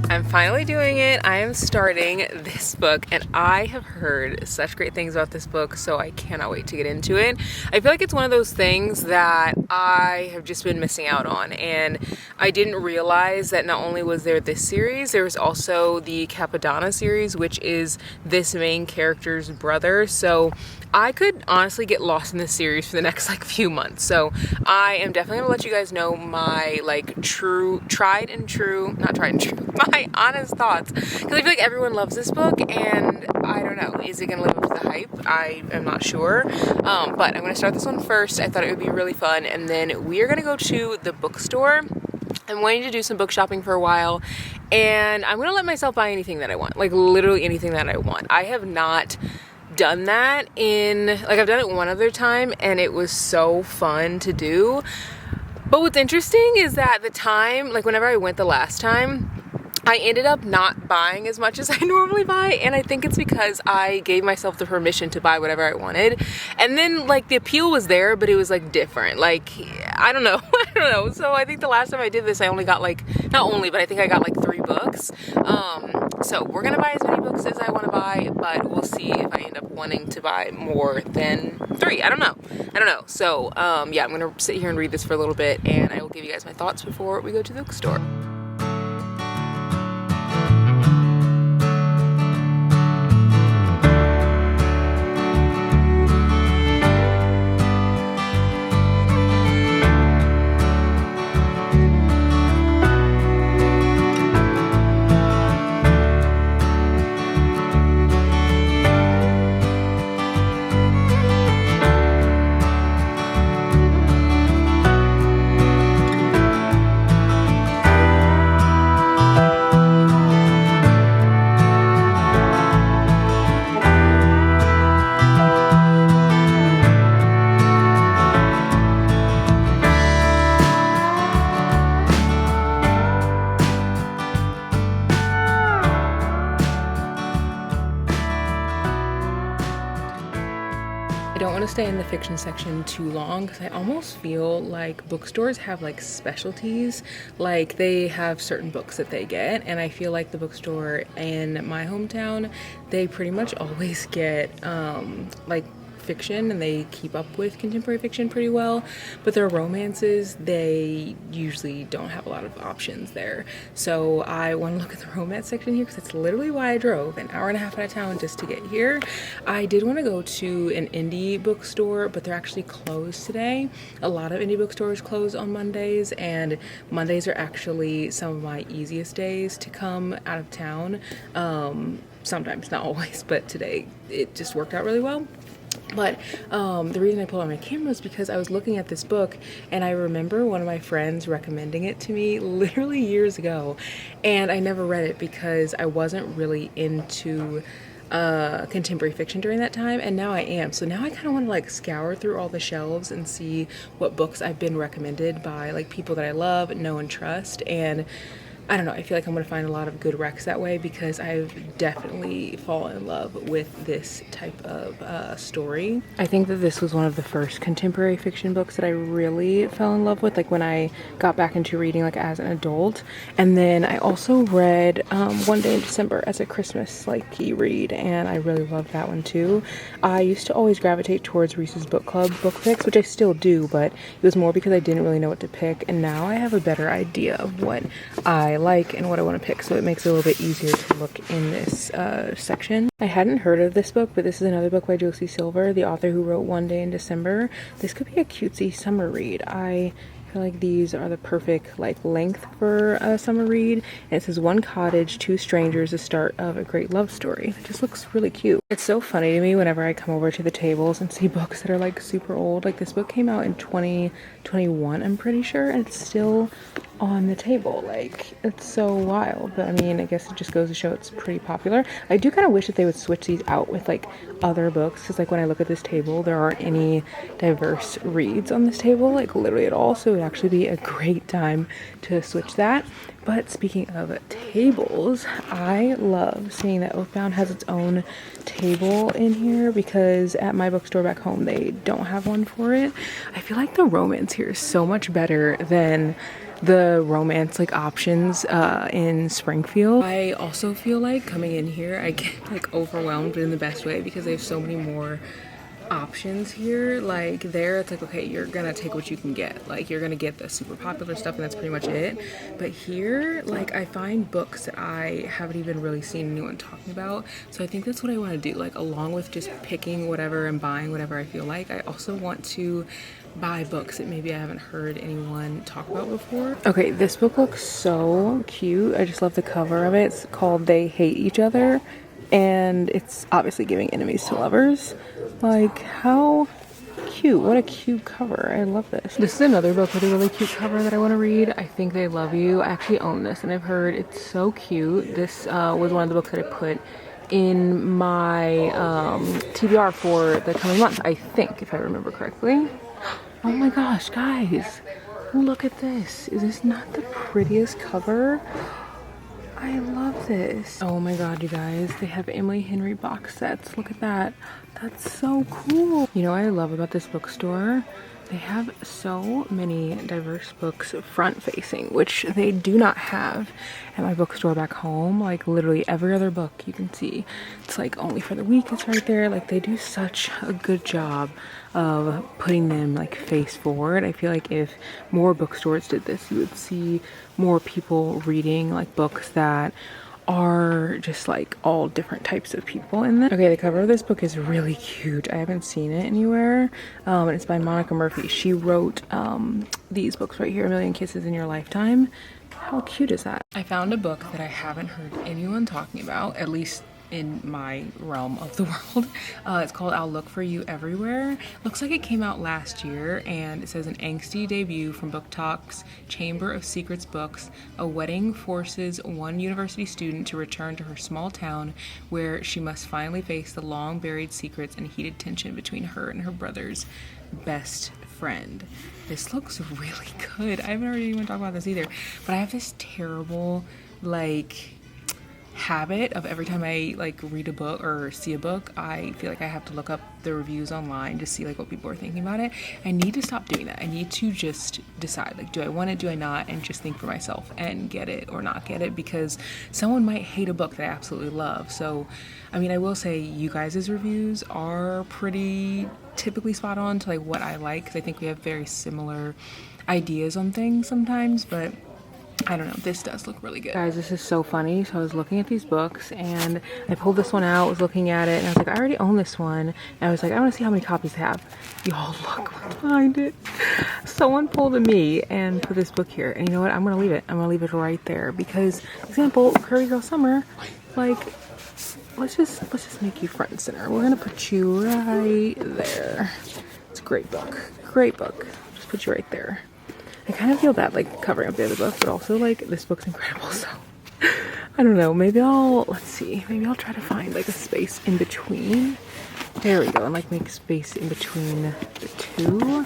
I'm finally doing it. I am starting this book and I have heard such great things about this book, so I cannot wait to get into it. I feel like it's one of those things that I have just been missing out on, and I didn't realize that not only was there this series, there was also the Capadonna series, which is this main character's brother. So I could honestly get lost in this series for the next few months. So I am definitely gonna let you guys know my my honest thoughts, because I feel like everyone loves this book and I don't know, is it gonna live up to the hype? I am not sure, but I'm gonna start this one first. I thought it would be really fun, and then we are gonna go to the bookstore. I'm wanting to do some book shopping for a while, and I'm gonna let myself buy anything that I want, like literally anything that I want. I have not done that I've done it one other time and it was so fun to do. But what's interesting is that the time, whenever I went the last time, I ended up not buying as much as I normally buy, and I think it's because I gave myself the permission to buy whatever I wanted. And then the appeal was there, but it was different. I don't know. I don't know. So I think the last time I did this, I only got not only, but I think I got 3 books. So we're gonna buy as many books as I want to buy, but we'll see if I end up wanting to buy more than 3. I don't know. So yeah, I'm gonna sit here and read this for a little bit, and I will give you guys my thoughts before we go to the bookstore. I don't want to stay in the fiction section too long because I almost feel like bookstores have specialties. They have certain books that they get, and I feel like the bookstore in my hometown, they pretty much always get fiction, and they keep up with contemporary fiction pretty well, but their romances, they usually don't have a lot of options there. So I want to look at the romance section here because that's literally why I drove an hour and a half out of town just to get here. I did want to go to an indie bookstore, but they're actually closed today. A lot of indie bookstores close on Mondays, and Mondays are actually some of my easiest days to come out of town. Sometimes, not always, but today it just worked out really well. But the reason I pulled out my camera was because I was looking at this book, and I remember one of my friends recommending it to me literally years ago, and I never read it because I wasn't really into contemporary fiction during that time, and now I am. So now I kind of want to scour through all the shelves and see what books I've been recommended by people that I love, know, and trust. And I don't know, I feel like I'm going to find a lot of good recs that way, because I've definitely fallen in love with this type of story. I think that this was one of the first contemporary fiction books that I really fell in love with, when I got back into reading as an adult. And then I also read One Day in December as a Christmas key read, and I really loved that one too. I used to always gravitate towards Reese's Book Club book picks, which I still do, but it was more because I didn't really know what to pick, and now I have a better idea of what I like and what I want to pick, so it makes it a little bit easier to look in this section. I hadn't heard of this book, but this is another book by Josie Silver, the author who wrote One Day in December. This could be a cutesy summer read. I feel like these are the perfect length for a summer read. And it says, one cottage, 2 strangers, the start of a great love story. It just looks really cute. It's so funny to me whenever I come over to the tables and see books that are super old. This book came out in 2021, I'm pretty sure, and it's still on the table. It's so wild. But I mean, I guess it just goes to show it's pretty popular. I do kind of wish that they would switch these out with other books, because when I look at this table, there aren't any diverse reads on this table, literally at all. So it would actually be a great time to switch that. But speaking of tables, I love seeing that Oathbound has its own table in here, because at my bookstore back home, they don't have one for it. I feel like the romance here is so much better than the romance like options in Springfield. I also feel like coming in here I get like overwhelmed, but in the best way, because they have so many more options here. Like there it's like, okay, you're gonna take what you can get, like you're gonna get the super popular stuff and that's pretty much it. But here, like, I find books that I haven't even really seen anyone talking about, so I think that's what I want to do. Like, along with just picking whatever and buying whatever I feel like, I also want to buy books that maybe I haven't heard anyone talk about before. Okay, this book looks so cute. I just love the cover of it. It's called They Hate Each Other, and it's obviously giving enemies to lovers. Like, how cute. What a cute cover. I love this. This is another book with a really cute cover that I want to read. I Think They Love You. I actually own this and I've heard it's so cute. This was one of the books that I put in my TBR for the coming month, I think, if I remember correctly. Oh my gosh, guys, look at this. Is this not the prettiest cover? I love this. Oh my god, you guys, they have Emily Henry box sets. Look at that. That's so cool. You know what I love about this bookstore? They have so many diverse books front facing, which they do not have at my bookstore back home. Like literally every other book you can see, it's like Only for the Weak is right there. Like they do such a good job of putting them like face forward. I feel like if more bookstores did this, you would see more people reading like books that are just like all different types of people in them. Okay, the cover of this book is really cute. I haven't seen it anywhere. And it's by Monica Murphy. She wrote these books right here, A Million Kisses in Your Lifetime. How cute is that? I found a book that I haven't heard anyone talking about, at least in my realm of the world. It's called I'll Look for You Everywhere. Looks like it came out last year, and it says an angsty debut from Book Talk's Chamber of Secrets Books. A wedding forces one university student to return to her small town, where she must finally face the long buried secrets and heated tension between her and her brother's best friend. This looks really good. I haven't heard anyone talk about this either, but I have this terrible like habit of every time I like read a book or see a book, I feel like I have to look up the reviews online to see like what people are thinking about it. I need to stop doing that. I need to just decide, like, do I want it, do I not, and just think for myself and get it or not get it, because someone might hate a book that I absolutely love. So I mean, I will say you guys' reviews are pretty typically spot on to like what I like, because I think we have very similar ideas on things sometimes, but I don't know, this does look really good. Guys, this is so funny. So I was looking at these books and I pulled this one out, was looking at it, and I was like, I already own this one. And I was like, I want to see how many copies I have. Y'all, look behind it. Someone pulled a me and put this book here. And you know what? I'm going to leave it. I'm going to leave it right there because, example, Curry Girl Summer, like, let's just make you front and center. We're going to put you right there. It's a great book. Great book. Just put you right there. I kind of feel bad like covering up the other book, but also like this book's incredible, so I don't know, maybe I'll try to find like a space in between. There we go, and like make space in between the two.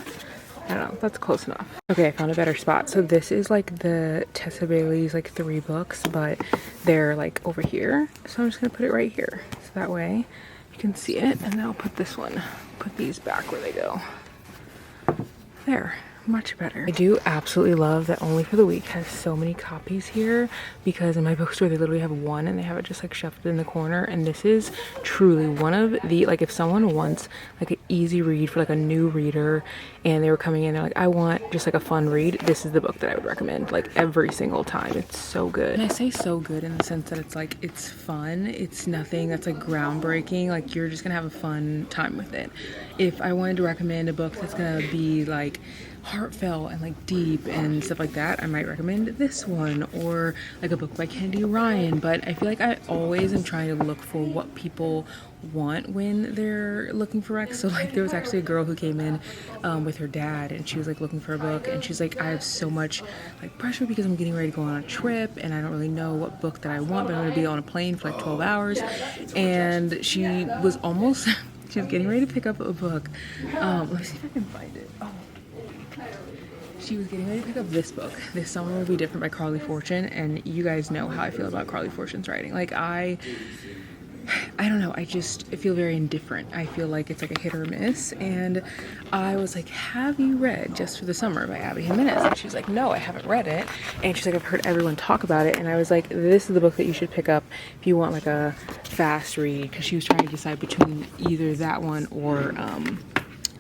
I don't know, that's close enough. Okay, I found a better spot. So this is like the Tessa Bailey's like 3 books, but they're like over here. So I'm just gonna put it right here. So that way you can see it, and then I'll put these back where they go. There. Much better. I do absolutely love that Only for the Weak has so many copies here, because in my bookstore they literally have one and they have it just like shoved in the corner, and this is truly one of the, like, if someone wants like an easy read for like a new reader and they were coming in, they're like, I want just like a fun read, this is the book that I would recommend like every single time. It's so good. And I say so good in the sense that it's like, it's fun, it's nothing that's like groundbreaking, like you're just gonna have a fun time with it. If I wanted to recommend a book that's gonna be like heartfelt and like deep and stuff like that, I might recommend this one, or like a book by Candy Ryan. But I feel like I always am trying to look for what people want when they're looking for recs. So like there was actually a girl who came in with her dad, and she was like looking for a book, and she's like, I have so much like pressure because I'm getting ready to go on a trip and I don't really know what book that I want, but I'm going to be on a plane for like 12 hours. And she was almost she was getting ready to pick up a book. Let me see if I can find it. Oh, she was getting ready to pick up this book, This Summer Will Be Different by Carly Fortune, and you guys know how I feel about Carly Fortune's writing. Like, I I don't know, I feel very indifferent. I feel like it's like a hit or miss. And I was like, have you read Just for the Summer by Abby Jimenez? And she was like, no, I haven't read it. And she's like, I've heard everyone talk about it. And I was like, this is the book that you should pick up if you want like a fast read, because she was trying to decide between either that one or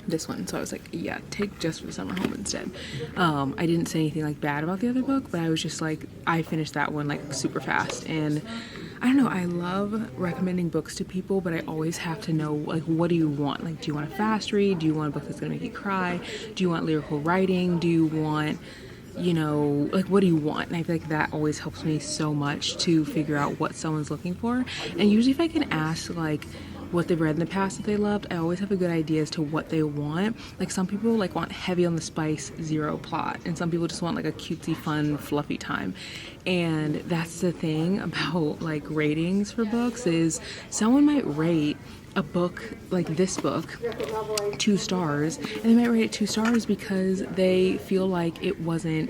this one. So I was like, yeah, take Just for the Summer home instead. I didn't say anything like bad about the other book, but I was just like, I finished that one like super fast. And I don't know, I love recommending books to people, but I always have to know, like, what do you want? Like, do you want a fast read? Do you want a book that's gonna make you cry? Do you want lyrical writing? Do you want, you know, like, what do you want? And I feel like that always helps me so much to figure out what someone's looking for. And usually if I can ask, like, what they've read in the past that they loved, I always have a good idea as to what they want. Like, some people like want heavy on the spice, zero plot, and some people just want like a cutesy, fun, fluffy time. And that's the thing about like ratings for books, is someone might rate a book like this book 2 stars, and they might rate it 2 stars because they feel like it wasn't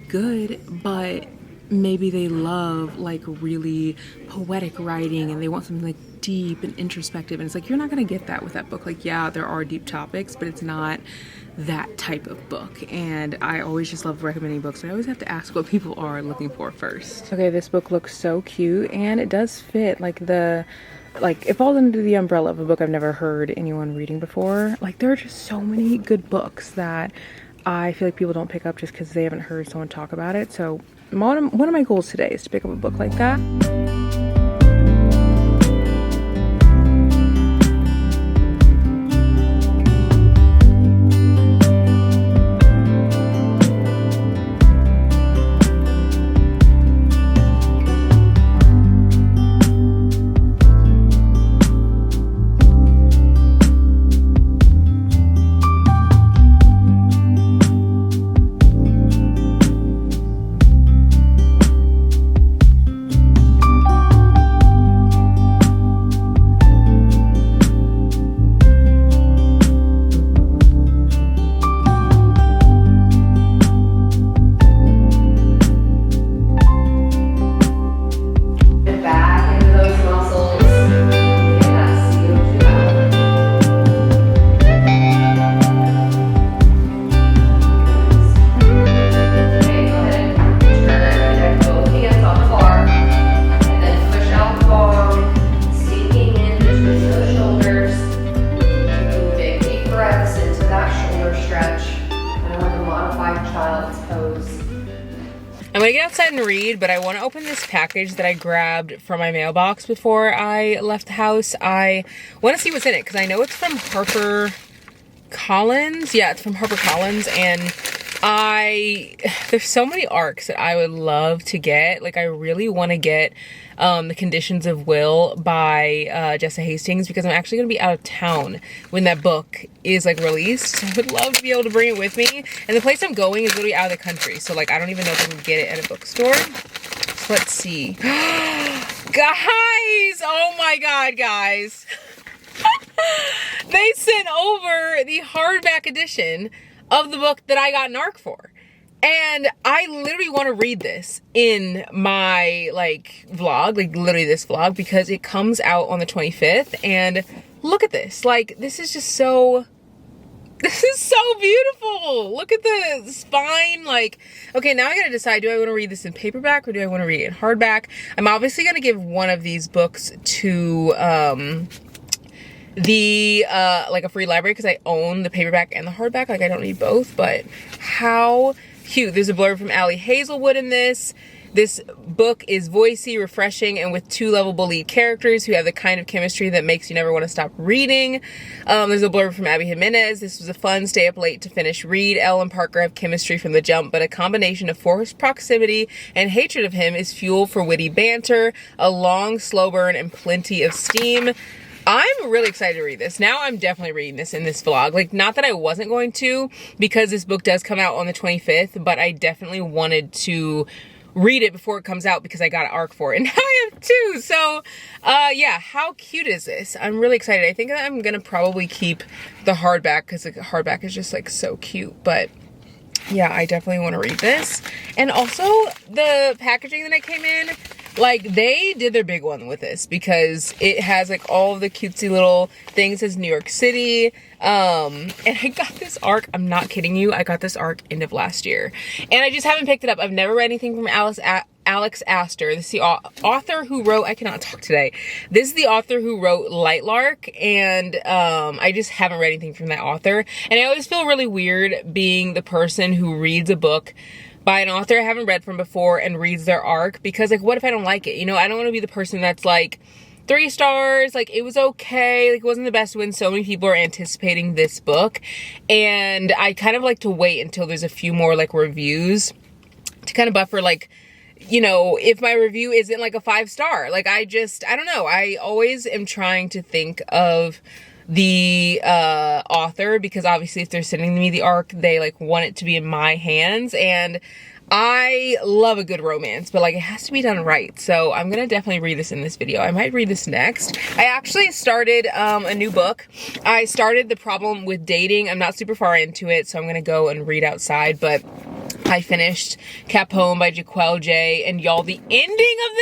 good, but maybe they love like really poetic writing and they want something like deep and introspective, and it's like, you're not gonna get that with that book. Like, yeah, there are deep topics, but it's not that type of book. And I always just love recommending books, but I always have to ask what people are looking for first. Okay, this book looks so cute, and it does fit like it falls under the umbrella of a book I've never heard anyone reading before. Like, there are just so many good books that I feel like people don't pick up just because they haven't heard someone talk about it. So one of my goals today is to pick up a book like that. I'm gonna get outside and read, but I want to open this package that I grabbed from my mailbox before I left the house. I want to see what's in it because I know it's from HarperCollins. Yeah, it's from HarperCollins, and there's so many arcs that I would love to get. Like, I really want to get The Conditions of Will by Jessa Hastings, because I'm actually going to be out of town when that book is like released. So I would love to be able to bring it with me. And the place I'm going is literally out of the country. So like, I don't even know if I can get it at a bookstore. So let's see. Guys! Oh my God, guys. They sent over the hardback edition of the book that I got an ARC for. And I literally want to read this in my like vlog, like literally this vlog, because it comes out on the 25th. And look at this, like, this is so beautiful. Look at the spine. Like, okay, now I gotta decide, do I want to read this in paperback or do I want to read it in hardback? I'm obviously gonna give one of these books to like a free library because I own the paperback and the hardback. Like, I don't need both. But how cute. There's a blurb from Allie Hazelwood in this. This book is voicey, refreshing, and with 2 lovable lead characters who have the kind of chemistry that makes you never want to stop reading. There's a blurb from Abby Jimenez. This was a fun, stay up late to finish read. Elle and Parker have chemistry from the jump, but a combination of forced proximity and hatred of him is fuel for witty banter, a long, slow burn, and plenty of steam. I'm really excited to read this. Now I'm definitely reading this in this vlog. Like, not that I wasn't going to, because this book does come out on the 25th, but I definitely wanted to read it before it comes out because I got an ARC for it. And now I have 2. So, yeah, how cute is this? I'm really excited. I think I'm going to probably keep the hardback because the hardback is just, like, so cute. But, yeah, I definitely want to read this. And also, the packaging that I came in, Like, they did their big one with this because it has like all of the cutesy little things. It says New York City. And I got this arc, I'm not kidding you, I got this arc end of last year. And I just haven't picked it up. I've never read anything from Alex Astor. This is the author who wrote, I cannot talk today. This is the author who wrote Lightlark, and I just haven't read anything from that author. And I always feel really weird being the person who reads a book by an author I haven't read from before and reads their arc, because like, what if I don't like it? You know, I don't want to be the person that's like 3 stars, like it was okay, like it wasn't the best when so many people are anticipating this book. And I kind of like to wait until there's a few more like reviews to kind of buffer, like, you know, if my review isn't like a 5-star. Like I don't know, I always am trying to think of the author, because obviously if they're sending me the arc, they like want it to be in my hands. And I love a good romance, but like it has to be done right. So I'm gonna definitely read this in this video. I might read this next. I actually started a new book. I started The Problem with Dating. I'm not super far into it, so I'm gonna go and read outside, but I finished Capone by Jaquel J. And y'all, the ending of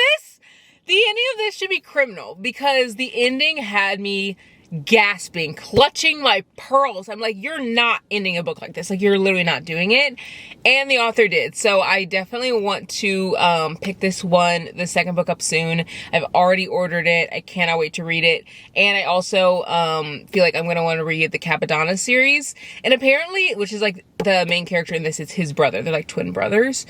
this should be criminal, because the ending had me gasping, clutching my pearls. I'm like, you're not ending a book like this. Like, you're literally not doing it. And the author did. So I definitely want to pick this one, the second book, up soon. I've already ordered it. I cannot wait to read it. And I also feel like I'm going to want to read the Capadonna series. And apparently, which is like the main character in this, is his brother. They're like twin brothers.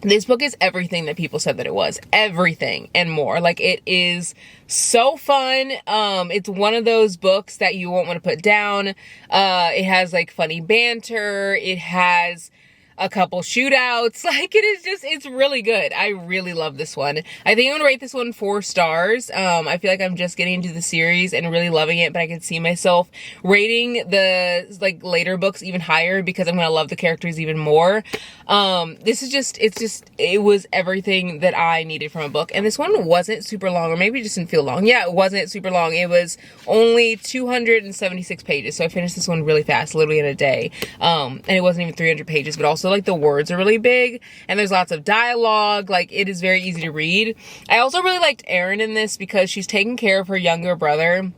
This book is everything that people said that it was. Everything and more. Like, it is so fun. It's one of those books that you won't want to put down. It has like funny banter. It has a couple shootouts. Like, it is just, it's really good. I really love this one. I think I'm gonna rate this one 4 stars. I feel like I'm just getting into the series and really loving it, but I can see myself rating the like later books even higher, because I'm gonna love the characters even more. This is just, it was everything that I needed from a book. And this one wasn't super long, or maybe it just didn't feel long. Yeah, it wasn't super long. It was only 276 pages. So I finished this one really fast, literally in a day. And it wasn't even 300 pages, but also like the words are really big and there's lots of dialogue. Like, it is very easy to read. I also really liked Erin in this, because she's taking care of her younger brother.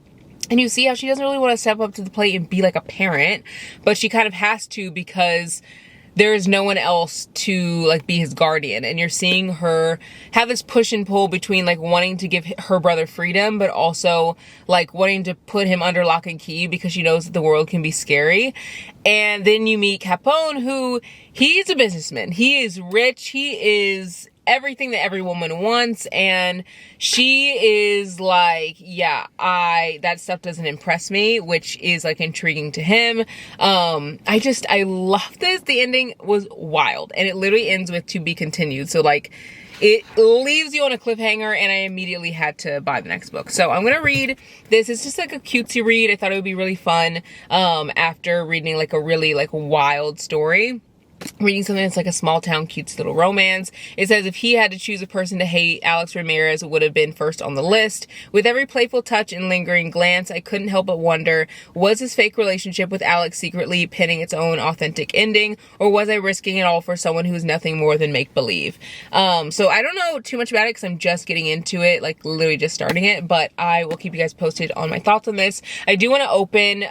And you see how she doesn't really want to step up to the plate and be like a parent, but she kind of has to, because there is no one else to like be his guardian. And you're seeing her have this push and pull between like wanting to give her brother freedom, but also like wanting to put him under lock and key, because she knows that the world can be scary. And then you meet Capone, who, he's a businessman. He is rich. He is everything that every woman wants, and she is like, yeah, that stuff doesn't impress me, which is like intriguing to him. I love this. The ending was wild, and it literally ends with "to be continued." So like, it leaves you on a cliffhanger, and I immediately had to buy the next book. So I'm gonna read this. It's just like a cutesy read. I thought it would be really fun after reading like a really like wild story. Reading something that's like a small town cute little romance. It says, if he had to choose a person to hate, Alex Ramirez would have been first on the list. With every playful touch and lingering glance, I couldn't help but wonder, was his fake relationship with Alex secretly penning its own authentic ending, or was I risking it all for someone who's nothing more than make-believe? So I don't know too much about it, because I'm just getting into it, like literally just starting it, but I will keep you guys posted on my thoughts on this. I do want to open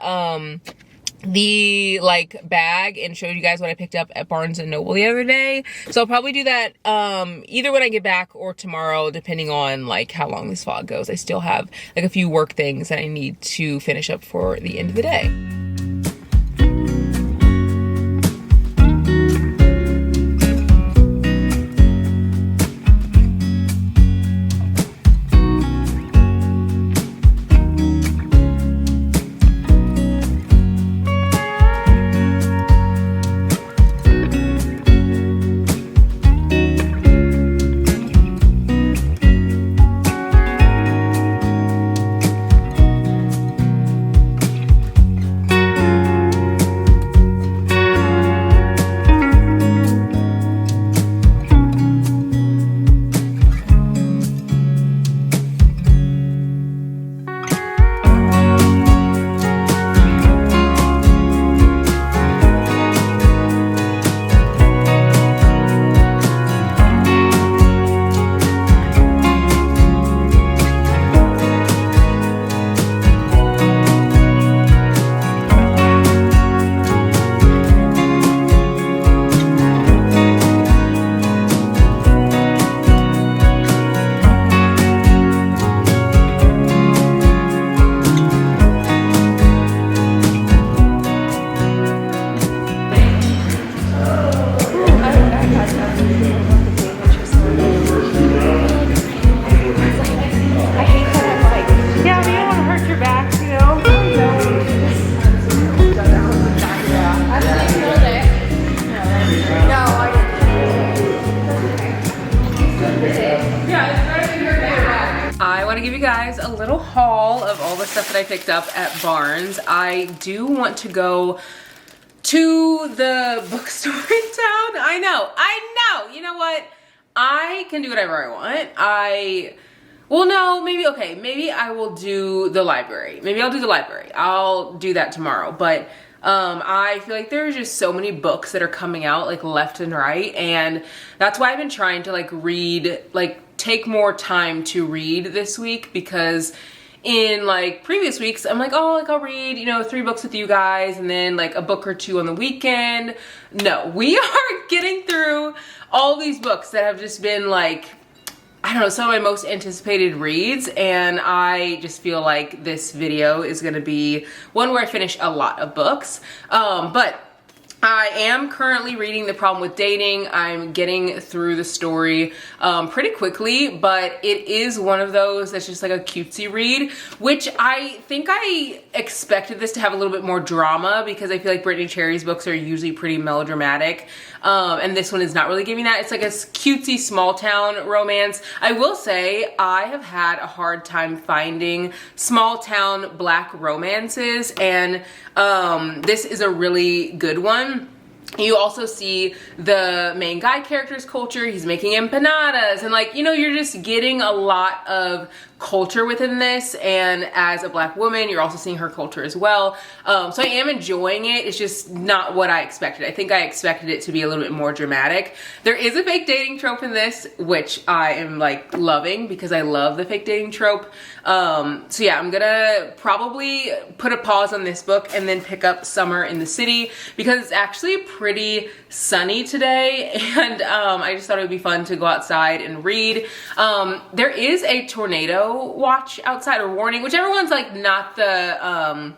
the like bag and showed you guys what I picked up at Barnes and Noble the other day. So I'll probably do that either when I get back or tomorrow, depending on like how long this vlog goes. I still have like a few work things that I need to finish up for the end of the day. I want to give you guys a little haul of all the stuff that I picked up at Barnes. I do want to go to the bookstore in town. I know. You know what? I can do whatever I want. Well, no, maybe I will do the library. Maybe I'll do the library. I'll do that tomorrow. But I feel like there's just so many books that are coming out like left and right, and that's why I've been trying to like read, like take more time to read this week, because in like previous weeks I'm like, oh, like I'll read, you know, 3 books with you guys and then like a book or 2 on the weekend. No, we are getting through all these books that have just been like, I don't know, some of my most anticipated reads, and I just feel like this video is gonna be one where I finish a lot of books. But I am currently reading The Problem with Dating. I'm getting through the story pretty quickly, but it is one of those that's just like a cutesy read, which I think I expected this to have a little bit more drama, because I feel like Brittany Cherry's books are usually pretty melodramatic. And this one is not really giving that. It's like a cutesy small town romance. I will say I have had a hard time finding small town Black romances, and this is a really good one. You also see the main guy character's culture. He's making empanadas, and like, you know, you're just getting a lot of culture within this, and as a Black woman you're also seeing her culture as well. So I am enjoying it. It's just not what I expected. I think I expected it to be a little bit more dramatic. There is a fake dating trope in this, which I am like loving, because I love the fake dating trope. So yeah, I'm gonna probably put a pause on this book and then pick up Summer in the City, because it's actually pretty sunny today, and I just thought it would be fun to go outside and read. There is a tornado watch outside, or warning, whichever one's like not the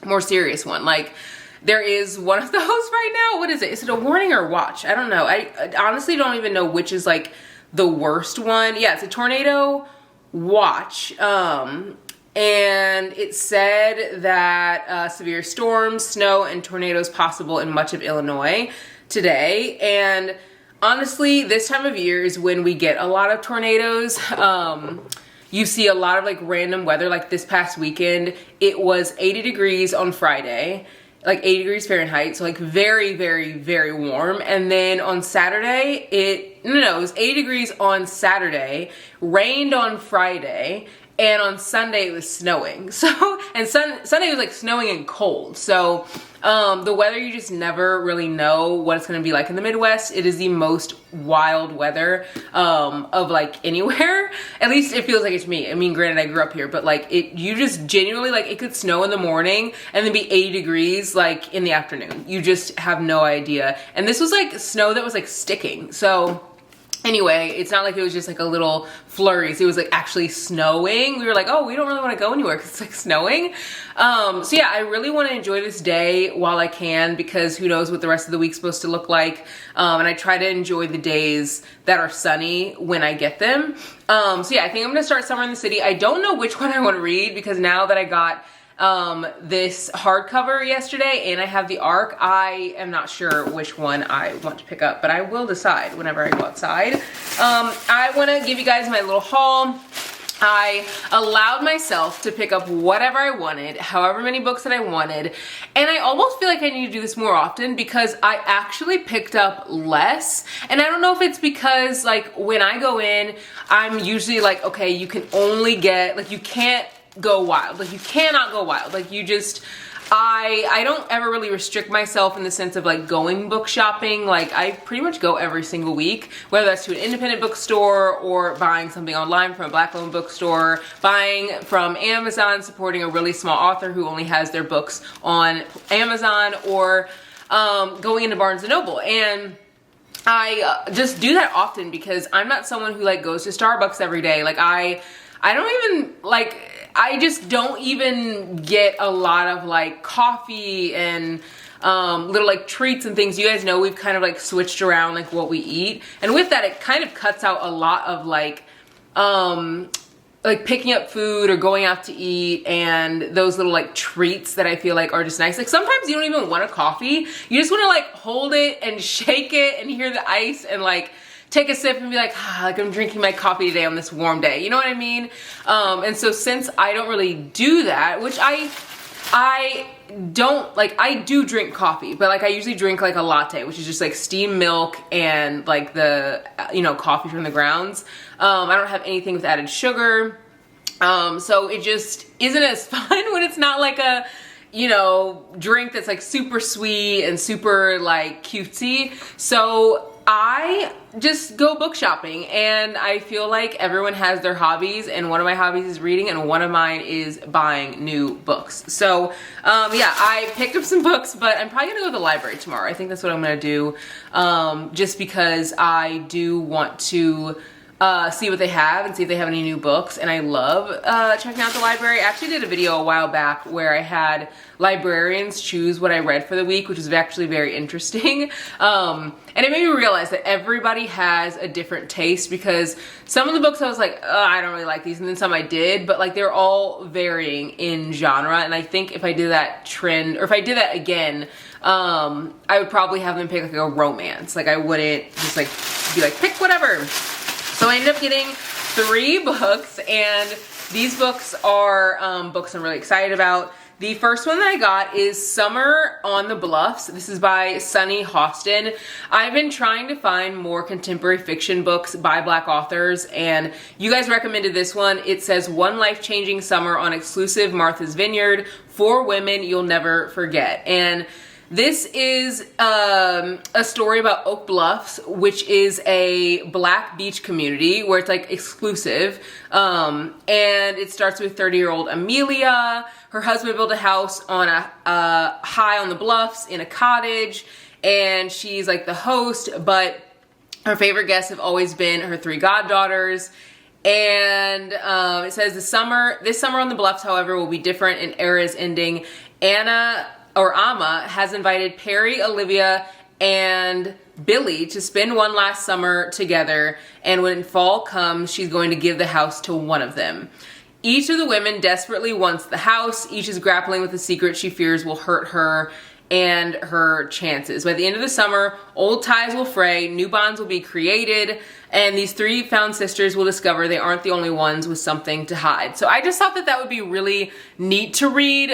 more serious one. Like, there is one of those right now. What is it? Is it a warning or a watch? I don't know. I honestly don't even know which is like the worst one. Yeah, it's a tornado watch. And it said that severe storms, snow, and tornadoes possible in much of Illinois today. And honestly, this time of year is when we get a lot of tornadoes. You see a lot of like random weather. Like this past weekend, it was 80 degrees on Friday, like 80 degrees Fahrenheit. So like very, very, very warm. And then on Saturday, it was 80 degrees on Saturday, rained on Friday, and on Sunday it was snowing. So, and Sunday was like snowing and cold. So the weather, you just never really know what it's gonna be like in the Midwest. It is the most wild weather of like anywhere. At least it feels like it to me. I mean, granted, I grew up here, but like you just genuinely, like, it could snow in the morning and then be 80 degrees like in the afternoon. You just have no idea. And this was like snow that was like sticking. So anyway, it's not like it was just like a little flurries. It was like actually snowing. We were like, oh, we don't really want to go anywhere because it's like snowing. So yeah, I really want to enjoy this day while I can, because who knows what the rest of the week's supposed to look like. And I try to enjoy the days that are sunny when I get them. So yeah, I think I'm going to start Summer in the City. I don't know which one I want to read, because now that I got this hardcover yesterday and I have the ARC, I am not sure which one I want to pick up, but I will decide whenever I go outside. I want to give you guys my little haul. I allowed myself to pick up whatever I wanted, however many books that I wanted, and I almost feel like I need to do this more often, because I actually picked up less. And I don't know if it's because like when I go in, I'm usually like, okay, you can only get, like, you can't go wild, like you cannot go wild, like you just, I don't ever really restrict myself in the sense of like going book shopping. Like I pretty much go every single week, whether that's to an independent bookstore or buying something online from a Black-owned bookstore, buying from Amazon, supporting a really small author who only has their books on Amazon, or going into Barnes & Noble. And I just do that often because I'm not someone who like goes to Starbucks every day. Like I don't even like, I just don't even get a lot of like coffee and little like treats and things. You guys know we've kind of like switched around like what we eat, and with that it kind of cuts out a lot of like picking up food or going out to eat and those little like treats that I feel like are just nice. Like sometimes you don't even want a coffee, you just want to like hold it and shake it and hear the ice and like take a sip and be like, like I'm drinking my coffee today on this warm day. You know what I mean? And so since I don't really do that, which I don't, like, I do drink coffee, but like I usually drink like a latte, which is just like steamed milk and like the, you know, coffee from the grounds. I don't have anything with added sugar. So it just isn't as fun when it's not like a, you know, drink that's like super sweet and super like cutesy. So I just go book shopping, and I feel like everyone has their hobbies, and one of my hobbies is reading, and one of mine is buying new books. So yeah, I picked up some books, but I'm probably gonna go to the library tomorrow. I think that's what I'm gonna do, just because I do want to see what they have and see if they have any new books. And I love checking out the library. I actually did a video a while back where I had librarians choose what I read for the week, which was actually very interesting. And it made me realize that everybody has a different taste, because some of the books I was like, I don't really like these, and then some I did, but like they're all varying in genre. And I think if I did that trend, or if I did that again, I would probably have them pick like a romance. Like I wouldn't just like be like, pick whatever. So I ended up getting 3 books, and these books are books I'm really excited about. The first one that I got is Summer on the Bluffs. This is by Sunny Hostin. I've been trying to find more contemporary fiction books by Black authors, and you guys recommended this one. It says, one life-changing summer on exclusive Martha's Vineyard, 4 women you'll never forget. And this is a story about Oak Bluffs, which is a Black beach community where it's like exclusive. And it starts with 30-year-old Amelia. Her husband built a house on a high on the bluffs in a cottage, and she's like the host, but her favorite guests have always been her 3 goddaughters. And it says this summer on the bluffs, however, will be different, and era is ending. Amma has invited Perry, Olivia, and Billy to spend one last summer together, and when fall comes, she's going to give the house to one of them. Each of the women desperately wants the house. Each is grappling with a secret she fears will hurt her and her chances. By the end of the summer, old ties will fray, new bonds will be created, and these 3 found sisters will discover they aren't the only ones with something to hide. So I just thought that that would be really neat to read,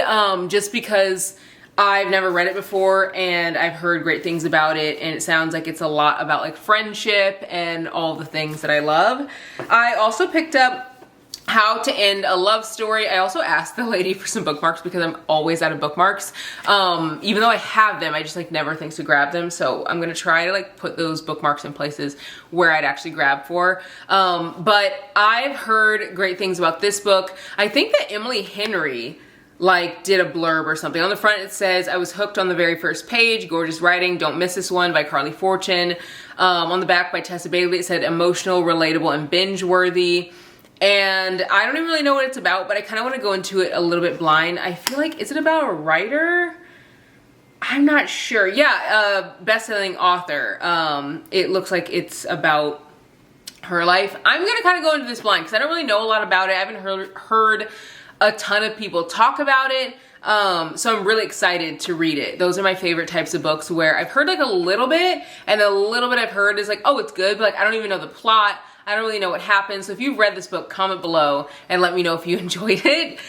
just because I've never read it before, and I've heard great things about it, and it sounds like it's a lot about like friendship and all the things that I love. I also picked up How to End a Love Story. I also asked the lady for some bookmarks because I'm always out of bookmarks. Even though I have them, I just like never think to grab them. So I'm gonna try to like put those bookmarks in places where I'd actually grab for. But I've heard great things about this book. I think that Emily Henry like did a blurb or something. On the front it says, I was hooked on the very first page, gorgeous writing, don't miss this one, by Carly Fortune. On the back by Tessa Bailey it said emotional, relatable, and binge worthy. And I don't even really know what it's about, but I kind of want to go into it a little bit blind. I feel like, is it about a writer? I'm not sure. Yeah, best-selling author. It looks like it's about her life. I'm gonna kind of go into this blind because I don't really know a lot about it. I haven't heard a ton of people talk about it, so I'm really excited to read it. Those are my favorite types of books, where I've heard like a little bit, and the little bit I've heard is like, oh, it's good, but like I don't even know the plot. I don't really know what happens. So if you've read this book, comment below and let me know if you enjoyed it,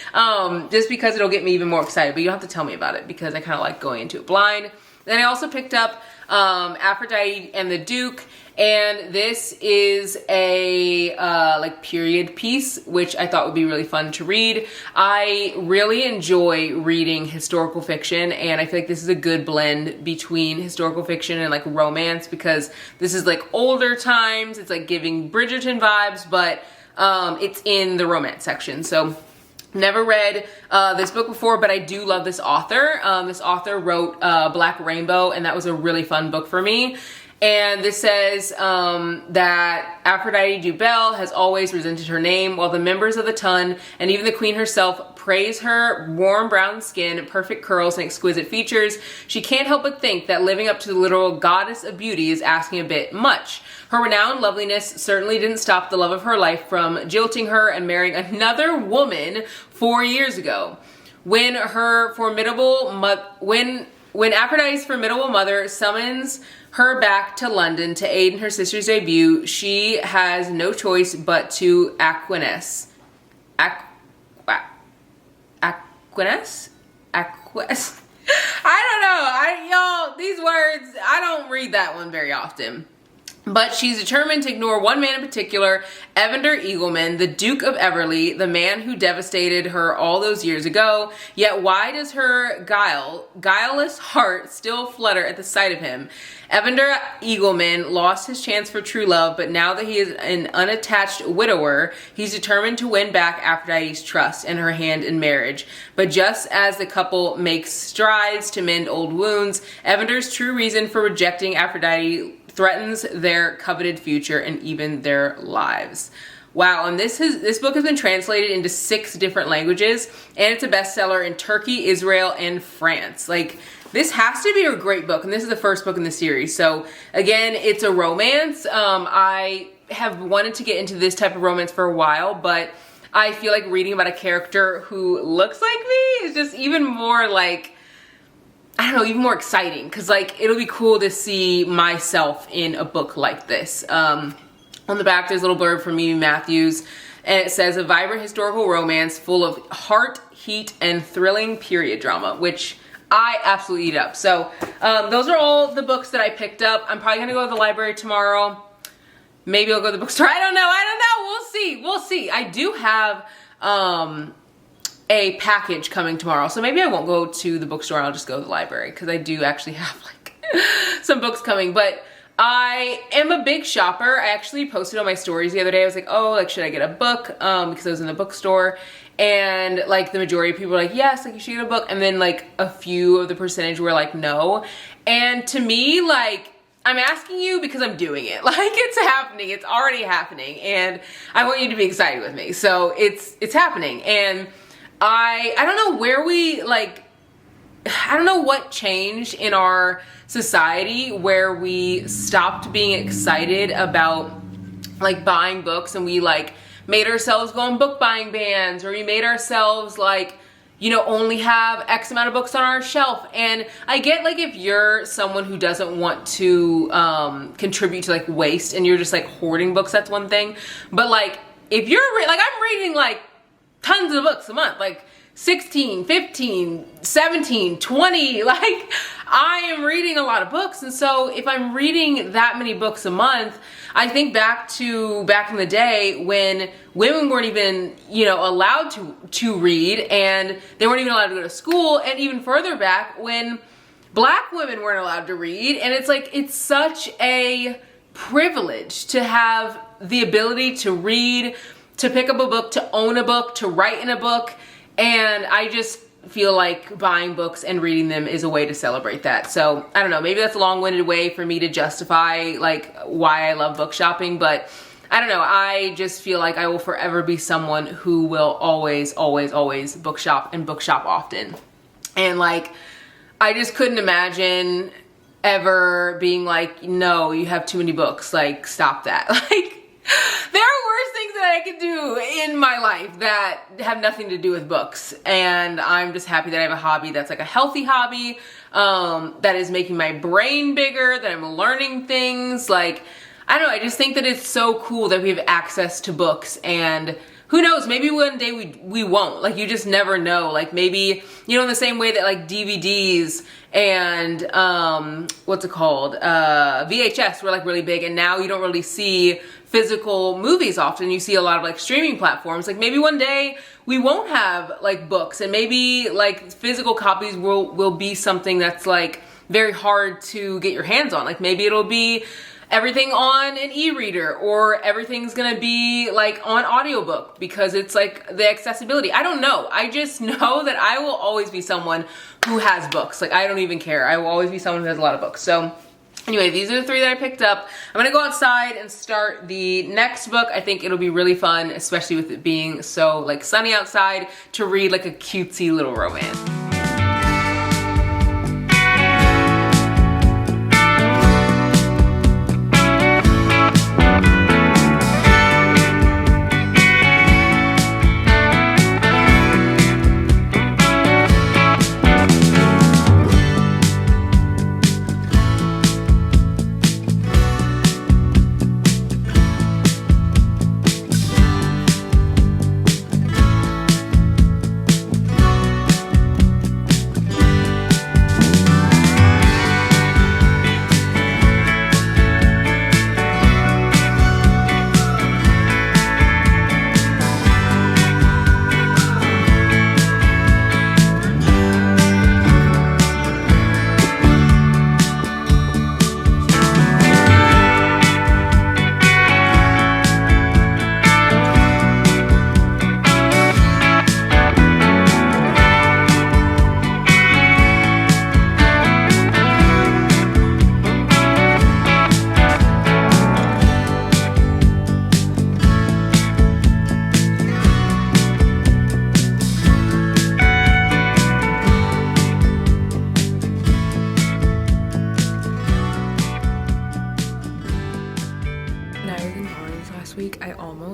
just because it'll get me even more excited. But you don't have to tell me about it because I kind of like going into it blind. Then I also picked up Aphrodite and the Duke, and this is a like period piece, which I thought would be really fun to read. I really enjoy reading historical fiction, and I feel like this is a good blend between historical fiction and like romance, because this is like older times. It's like giving Bridgerton vibes, but it's in the romance section. So never read this book before, but I do love this author. This author wrote Black Rainbow, and that was a really fun book for me. And this says that Aphrodite Dubell has always resented her name, while the members of the Ton and even the Queen herself praise her warm brown skin, perfect curls, and exquisite features. She can't help but think that living up to the literal goddess of beauty is asking a bit much. Her renowned loveliness certainly didn't stop the love of her life from jilting her and marrying another woman 4 years ago. When When Aphrodite's formidable mother summons her back to London to aid in her sister's debut, she has no choice but to acquiesce. Acquiesce? Acquiesce? I don't know. Y'all, these words, I don't read that one very often. But she's determined to ignore one man in particular, Evander Eagleman, the Duke of Everley, the man who devastated her all those years ago. Yet why does her guileless heart still flutter at the sight of him? Evander Eagleman lost his chance for true love, but now that he is an unattached widower, he's determined to win back Aphrodite's trust and her hand in marriage. But just as the couple makes strides to mend old wounds, Evander's true reason for rejecting Aphrodite threatens their coveted future and even their lives. Wow, and this book has been translated into 6 different languages, and it's a bestseller in Turkey, Israel, and France. Like, this has to be a great book, and this is the first book in the series. So again, it's a romance. I have wanted to get into this type of romance for a while, but I feel like reading about a character who looks like me is just even more like, I don't know, even more exciting, because like it'll be cool to see myself in a book like this. On the back there's a little blurb from Mimi Matthews, and it says a vibrant historical romance full of heart, heat, and thrilling period drama, which I absolutely eat up. So those are all the books that I picked up. I'm probably gonna go to the library tomorrow. Maybe I'll go to the bookstore. I don't know. We'll see. I do have a package coming tomorrow, so maybe I won't go to the bookstore. I'll just go to the library, because I do actually have like some books coming. But I am a big shopper. I actually posted on my stories the other day. I was like, oh, like, should I get a book? Because I was in the bookstore, and like the majority of people were like, yes, like you should get a book. And then like a few of the percentage were like, no. And to me, like, I'm asking you because I'm doing it. Like, it's happening. It's already happening, and I want you to be excited with me. So it's happening. And I don't know where we, like, I don't know what changed in our society where we stopped being excited about like buying books, and we like made ourselves go on book buying bans, or we made ourselves like, you know, only have X amount of books on our shelf. And I get like if you're someone who doesn't want to contribute to like waste and you're just like hoarding books, that's one thing. But like if you're like, I'm reading like tons of books a month, like 16, 15, 17, 20, like I am reading a lot of books. And so if I'm reading that many books a month, I think back in the day when women weren't even, you know, allowed to read, and they weren't even allowed to go to school, and even further back when Black women weren't allowed to read. And it's like, it's such a privilege to have the ability to read, to pick up a book, to own a book, to write in a book. And I just feel like buying books and reading them is a way to celebrate that. So I don't know, maybe that's a long-winded way for me to justify like why I love book shopping, but I don't know, I just feel like I will forever be someone who will always book shop, and book shop often. And like, I just couldn't imagine ever being like, no, you have too many books, like stop that. Like, there are worse things that I could do in my life that have nothing to do with books. And I'm just happy that I have a hobby that's like a healthy hobby, that is making my brain bigger, that I'm learning things. Like, I don't know, I just think that it's so cool that we have access to books, and who knows, maybe one day we won't. Like, you just never know. Like, maybe, you know, in the same way that like DVDs and what's it called, VHS were like really big, and now you don't really see physical movies often. You see a lot of like streaming platforms. Like, maybe one day we won't have like books, and maybe like physical copies will be something that's like very hard to get your hands on. Like, maybe it'll be everything on an e-reader, or everything's gonna be like on audiobook because it's like the accessibility. I don't know. I just know that I will always be someone who has books. Like, I don't even care. I will always be someone who has a lot of books. So anyway, these are the 3 that I picked up. I'm gonna go outside and start the next book. I think it'll be really fun, especially with it being so like sunny outside, to read like a cutesy little romance.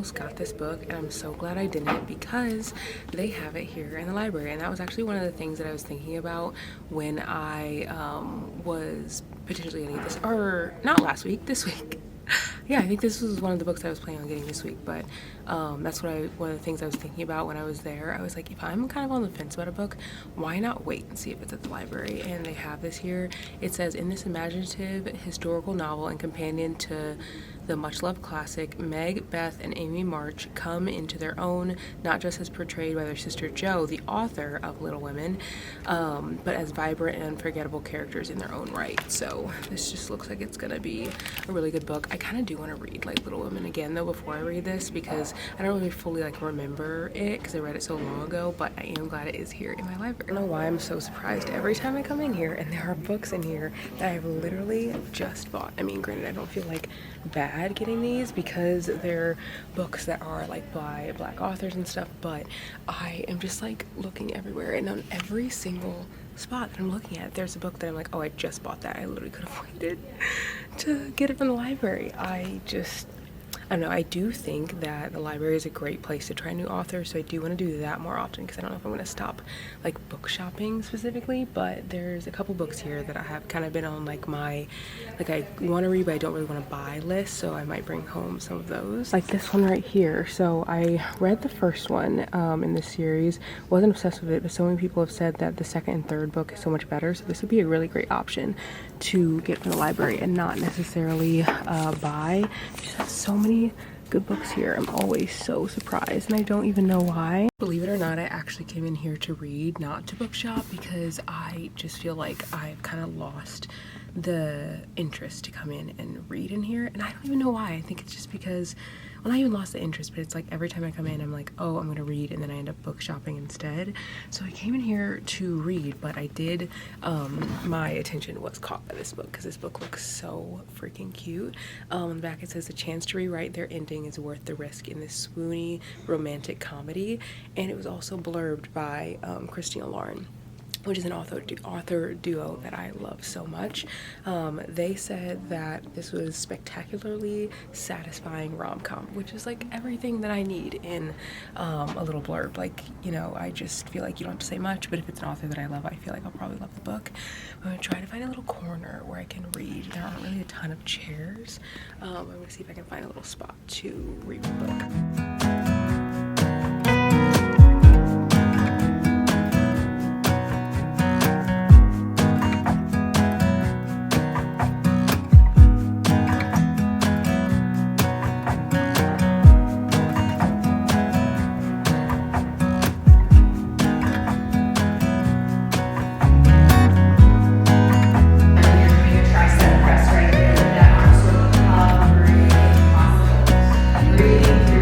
almost got this book, and I'm so glad I didn't because they have it here in the library. And that was actually one of the things that I was thinking about when I was potentially getting this, or not last week, this week. Yeah, I think this was one of the books I was planning on getting this week, but that's one of the things I was thinking about when I was there. I was like, if I'm kind of on the fence about a book, why not wait and see if it's at the library? And they have this here. It says, in this imaginative historical novel and companion to the much-loved classic, Meg, Beth, and Amy March come into their own, not just as portrayed by their sister Jo, the author of Little Women, but as vibrant and unforgettable characters in their own right. So this just looks like it's gonna be a really good book. I kind of do want to read like Little Women again though before I read this, because I don't really fully like remember it because I read it so long ago, but I am glad it is here in my library. I don't know why I'm so surprised every time I come in here and there are books in here that I've literally just bought. I mean, granted, I don't feel like bad getting these because they're books that are like by Black authors and stuff, but I am just like looking everywhere, and on every single spot that I'm looking at, there's a book that I'm like, oh, I just bought that. I literally could have waited to get it from the library. I don't know, I do think that the library is a great place to try new authors, so I do want to do that more often because I don't know if I'm going to stop like book shopping specifically, but there's a couple books here that I have kind of been on like my, like I want to read but I don't really want to buy list, so I might bring home some of those. Like this one right here. So I read the first one in this series, wasn't obsessed with it, but so many people have said that the second and third book is so much better, so this would be a really great option to get from the library and not necessarily buy. Just have so many good books here. I'm always so surprised and I don't even know why. Believe it or not, I actually came in here to read, not to book shop, because I just feel like I've kind of lost the interest to come in and read in here, and I don't even know why. I think it's just because, well, not even lost the interest, but it's like every time I come in I'm like, oh, I'm gonna read, and then I end up book shopping instead. So I came in here to read, but I did my attention was caught by this book because this book looks so freaking cute. On the back it says, a chance to rewrite their ending is worth the risk in this swoony romantic comedy, and it was also blurbed by Christina Lauren, which is an author duo that I love so much. They said that this was spectacularly satisfying rom-com, which is like everything that I need in a little blurb. Like, you know, I just feel like you don't have to say much, but if it's an author that I love, I feel like I'll probably love the book. I'm gonna try to find a little corner where I can read. There aren't really a ton of chairs. I'm gonna see if I can find a little spot to read the book. Reading through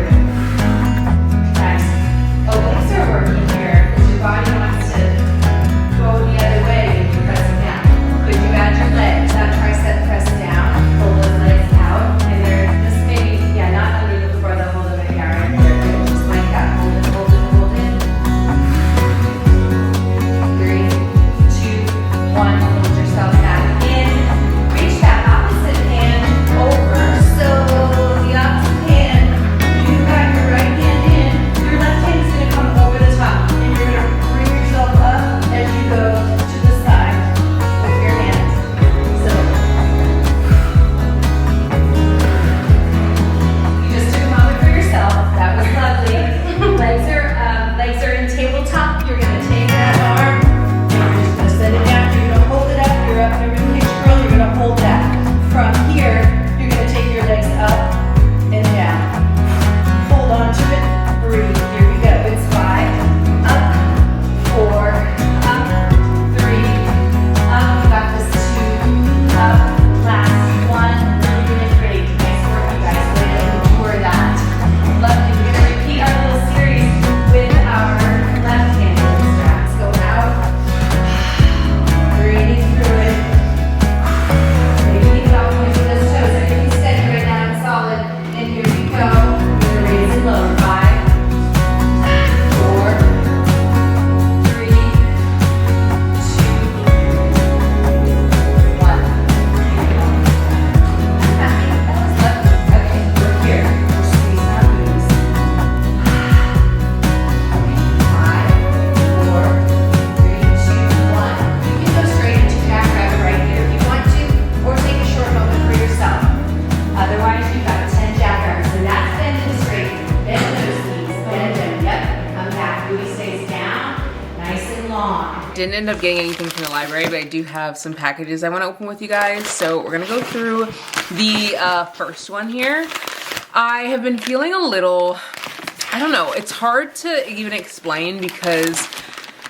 didn't end up getting anything from the library, but I do have some packages I want to open with you guys. So we're gonna go through the first one here. I have been feeling a little, I don't know, it's hard to even explain because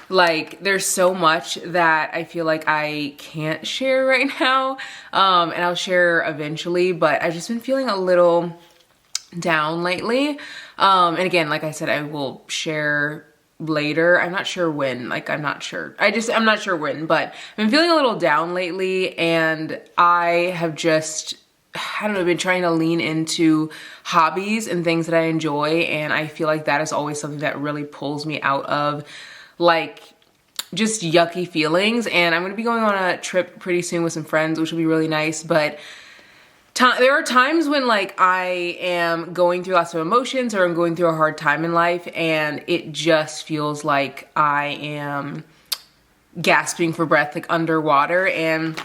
like there's so much that I feel like I can't share right now, and I'll share eventually, but I've just been feeling a little down lately. And again, like I said, I will share later. I'm not sure when, like I'm not sure when, but I've been feeling a little down lately, and I have just, I don't know, been trying to lean into hobbies and things that I enjoy, and I feel like that is always something that really pulls me out of like just yucky feelings. And I'm gonna be going on a trip pretty soon with some friends, which will be really nice, but there are times when like I am going through lots of emotions or I'm going through a hard time in life, and it just feels like I am gasping for breath, like underwater. And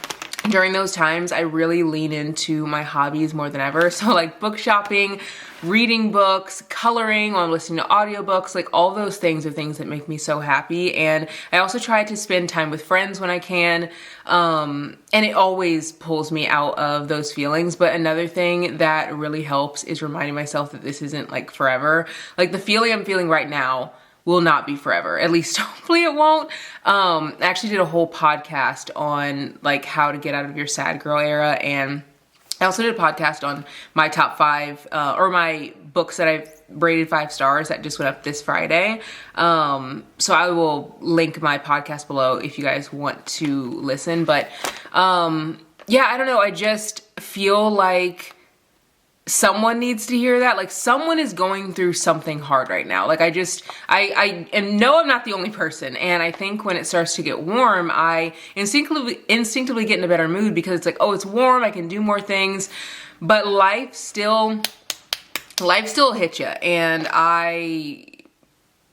during those times, I really lean into my hobbies more than ever. So like book shopping, reading books, coloring while I'm listening to audiobooks, like all those things are things that make me so happy. And I also try to spend time with friends when I can. And it always pulls me out of those feelings. But another thing that really helps is reminding myself that this isn't like forever. Like the feeling I'm feeling right now will not be forever. At least hopefully it won't. I actually did a whole podcast on like how to get out of your sad girl era, and I also did a podcast on my top 5 or my books that I've rated 5 stars that just went up this Friday. So I will link my podcast below if you guys want to listen. But yeah, I don't know. I just feel like someone needs to hear that. Like someone is going through something hard right now. Like I know I'm not the only person. And I think when it starts to get warm, I instinctively get in a better mood because it's like, oh, it's warm, I can do more things. But life still hits you. And I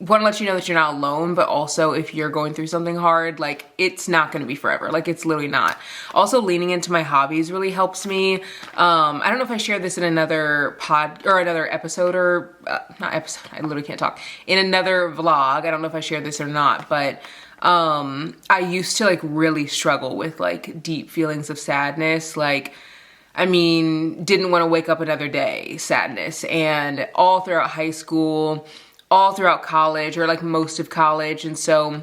want to let you know that you're not alone, but also if you're going through something hard, like it's not going to be forever. Like it's literally not. Also, leaning into my hobbies really helps me. I don't know if I shared this in another episode or not episode. I literally can't talk. In another vlog. I don't know if I shared this or not, but I used to like really struggle with like deep feelings of sadness. Like, I mean, didn't want to wake up another day, sadness. And all throughout high school, all throughout college, or like most of college. And so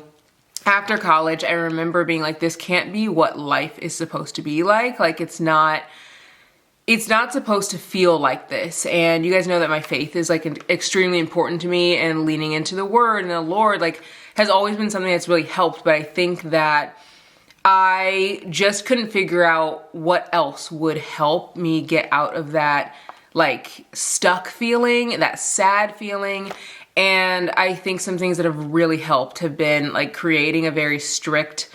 after college, I remember being like, this can't be what life is supposed to be like. Like it's not supposed to feel like this. And you guys know that my faith is like extremely important to me, and leaning into the word and the Lord like has always been something that's really helped. But I think that I just couldn't figure out what else would help me get out of that like stuck feeling, that sad feeling. And I think some things that have really helped have been like creating a very strict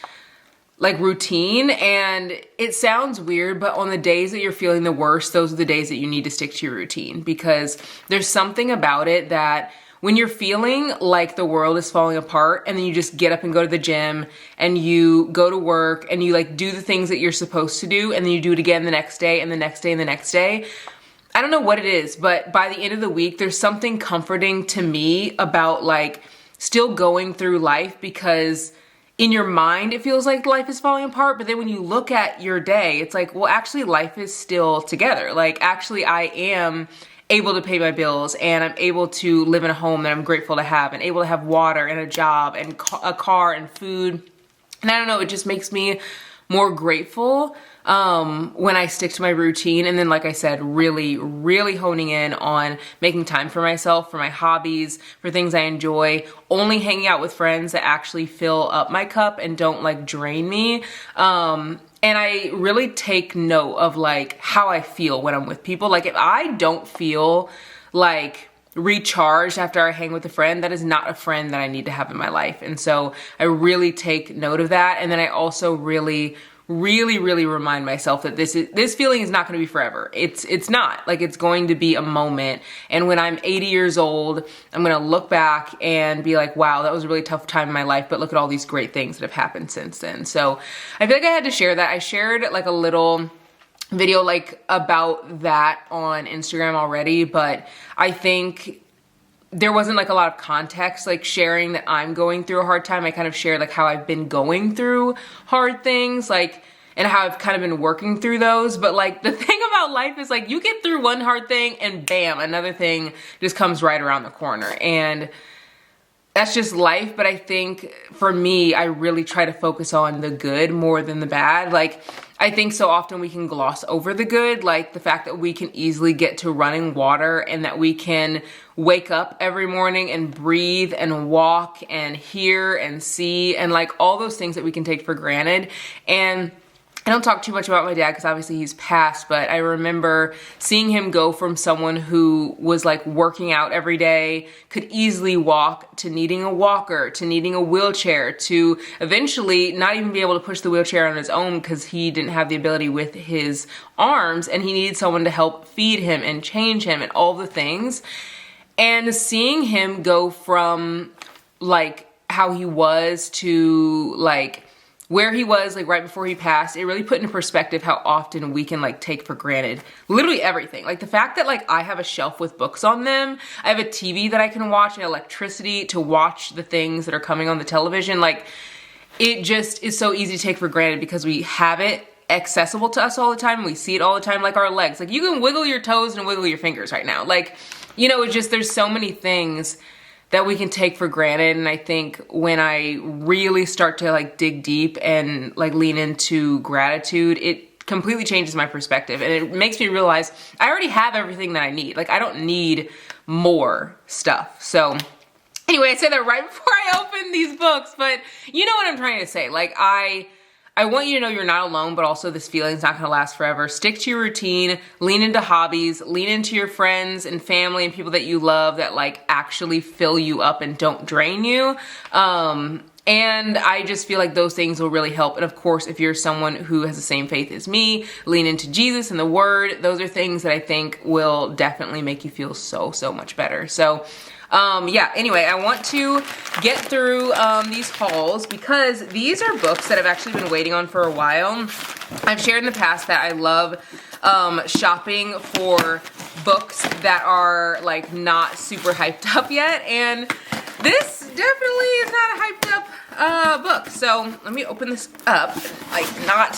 like routine. And it sounds weird, but on the days that you're feeling the worst, those are the days that you need to stick to your routine, because there's something about it that when you're feeling like the world is falling apart, and then you just get up and go to the gym and you go to work and you like do the things that you're supposed to do, and then you do it again the next day and the next day and the next day. I don't know what it is, but by the end of the week, there's something comforting to me about like still going through life, because in your mind, it feels like life is falling apart. But then when you look at your day, it's like, well, actually life is still together. Like actually I am able to pay my bills, and I'm able to live in a home that I'm grateful to have, and able to have water and a job and a car and food. And I don't know, it just makes me more grateful when I stick to my routine. And then, like I said, really, really honing in on making time for myself, for my hobbies, for things I enjoy, only hanging out with friends that actually fill up my cup and don't like drain me. And I really take note of like how I feel when I'm with people. Like if I don't feel like recharged after I hang with a friend, that is not a friend that I need to have in my life. And so I really take note of that. And then I also really remind myself that this feeling is not going to be forever. It's not. Like it's going to be a moment. And when I'm 80 years old, I'm going to look back and be like, wow, that was a really tough time in my life, but look at all these great things that have happened since then. So I feel like I had to share that. I shared like a little video like about that on Instagram already, but I think there wasn't like a lot of context, like sharing that I'm going through a hard time. I kind of shared like how I've been going through hard things, like, and how I've kind of been working through those. But like the thing about life is like you get through one hard thing and bam, another thing just comes right around the corner. And that's just life. But I think for me, I really try to focus on the good more than the bad. Like I think so often we can gloss over the good, like the fact that we can easily get to running water and that we can wake up every morning and breathe and walk and hear and see and like all those things that we can take for granted. And I don't talk too much about my dad because obviously he's passed, but I remember seeing him go from someone who was like working out every day, could easily walk, to needing a walker, to needing a wheelchair, to eventually not even be able to push the wheelchair on his own because he didn't have the ability with his arms and he needed someone to help feed him and change him and all the things. And seeing him go from like how he was to like where he was like right before he passed, it really put into perspective how often we can like take for granted literally everything. Like the fact that like I have a shelf with books on them, I have a TV that I can watch and electricity to watch the things that are coming on the television. Like it just is so easy to take for granted because we have it accessible to us all the time. We see it all the time, like our legs. Like you can wiggle your toes and wiggle your fingers right now. Like, you know, it's just, there's so many things that we can take for granted. And I think when I really start to like dig deep and like lean into gratitude, it completely changes my perspective. And it makes me realize I already have everything that I need. Like I don't need more stuff. So anyway, I say that right before I open these books, but you know what I'm trying to say. Like I want you to know you're not alone, but also this feeling's not gonna last forever. Stick to your routine, lean into hobbies, lean into your friends and family and people that you love that like actually fill you up and don't drain you. And I just feel like those things will really help. And of course, if you're someone who has the same faith as me, lean into Jesus and the Word. Those are things that I think will definitely make you feel so, so much better. So yeah, anyway, I want to get through these hauls because these are books that I've actually been waiting on for a while. I've shared in the past that I love shopping for books that are like not super hyped up yet, and this definitely is not a hyped up book. So let me open this up, like not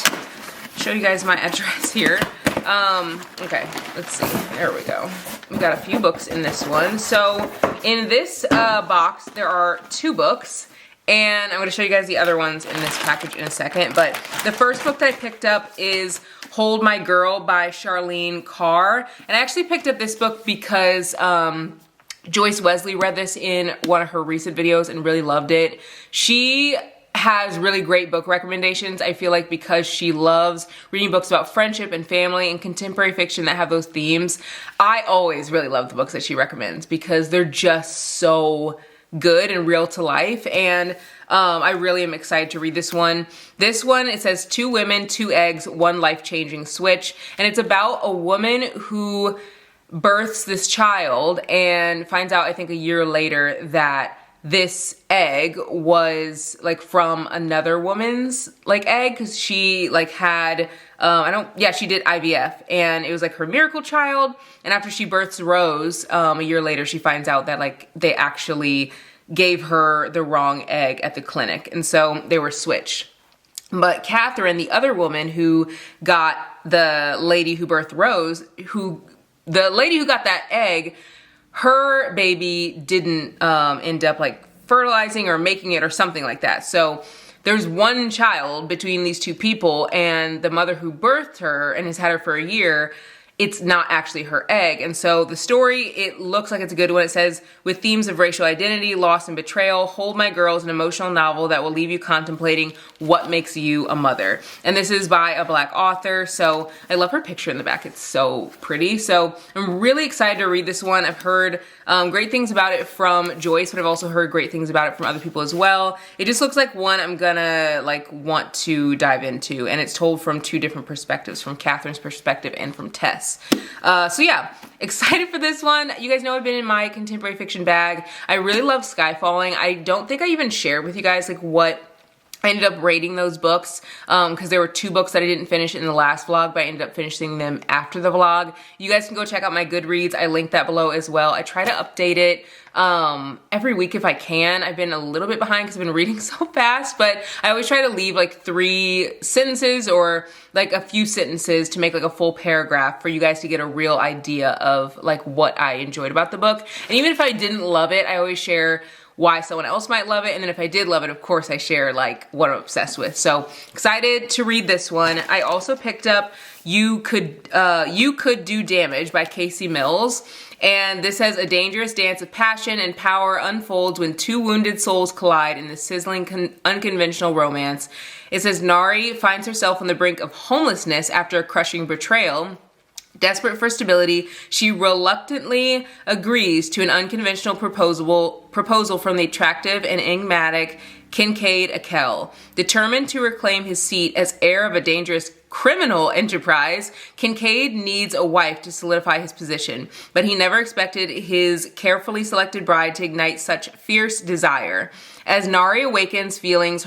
show you guys my address here. Okay, let's see, there we go. We got a few books in this one. So in this box, there are 2 books, and I'm gonna show you guys the other ones in this package in a second. But the first book that I picked up is Hold My Girl by Charlene Carr. And I actually picked up this book because Joyce Wesley read this in one of her recent videos and really loved it. She has really great book recommendations. I feel like because she loves reading books about friendship and family and contemporary fiction that have those themes, I always really love the books that she recommends because they're just so good and real to life. And I really am excited to read this one. This one, it says 2 women, 2 eggs, 1 life-changing switch. And it's about a woman who births this child and finds out, I think a year later, that this egg was like from another woman's like egg, because she like had she did IVF, and it was like her miracle child. And after she births Rose, a year later, she finds out that like they actually gave her the wrong egg at the clinic, and so they were switched. But Catherine, the other woman who got the lady who birthed Rose, the lady who got that egg, her baby didn't end up like fertilizing or making it or something like that. So there's 1 child between these 2 people, and the mother who birthed her and has had her for a year, it's not actually her egg. And so the story, it looks like it's a good one. It says, with themes of racial identity, loss, and betrayal, Hold My Girl is an emotional novel that will leave you contemplating what makes you a mother. And this is by a Black author. So I love her picture in the back. It's so pretty. So I'm really excited to read this one. I've heard great things about it from Joyce, but I've also heard great things about it from other people as well. It just looks like one I'm gonna like want to dive into, and it's told from 2 different perspectives, from Catherine's perspective and from Tess. So yeah, excited for this one. You guys know I've been in my contemporary fiction bag. I really love Skyfalling. I don't think I even shared with you guys like what I ended up rating those books because there were 2 books that I didn't finish in the last vlog, but I ended up finishing them after the vlog. You guys can go check out my Goodreads. I linked that below as well. I try to update it every week if I can. I've been a little bit behind because I've been reading so fast, but I always try to leave like 3 sentences or like a few sentences to make like a full paragraph for you guys to get a real idea of like what I enjoyed about the book. And even if I didn't love it, I always share why someone else might love it, and then if I did love it, of course I share like what I'm obsessed with. So excited to read this one. I also picked up You Could Do Damage by Casey Mills, and this says a dangerous dance of passion and power unfolds when 2 wounded souls collide in this sizzling unconventional romance. It says Nari finds herself on the brink of homelessness after a crushing betrayal. Desperate for stability, she reluctantly agrees to an unconventional proposal from the attractive and enigmatic Kincaid Akel. Determined to reclaim his seat as heir of a dangerous criminal enterprise, Kincaid needs a wife to solidify his position, but he never expected his carefully selected bride to ignite such fierce desire. As Nari awakens feelings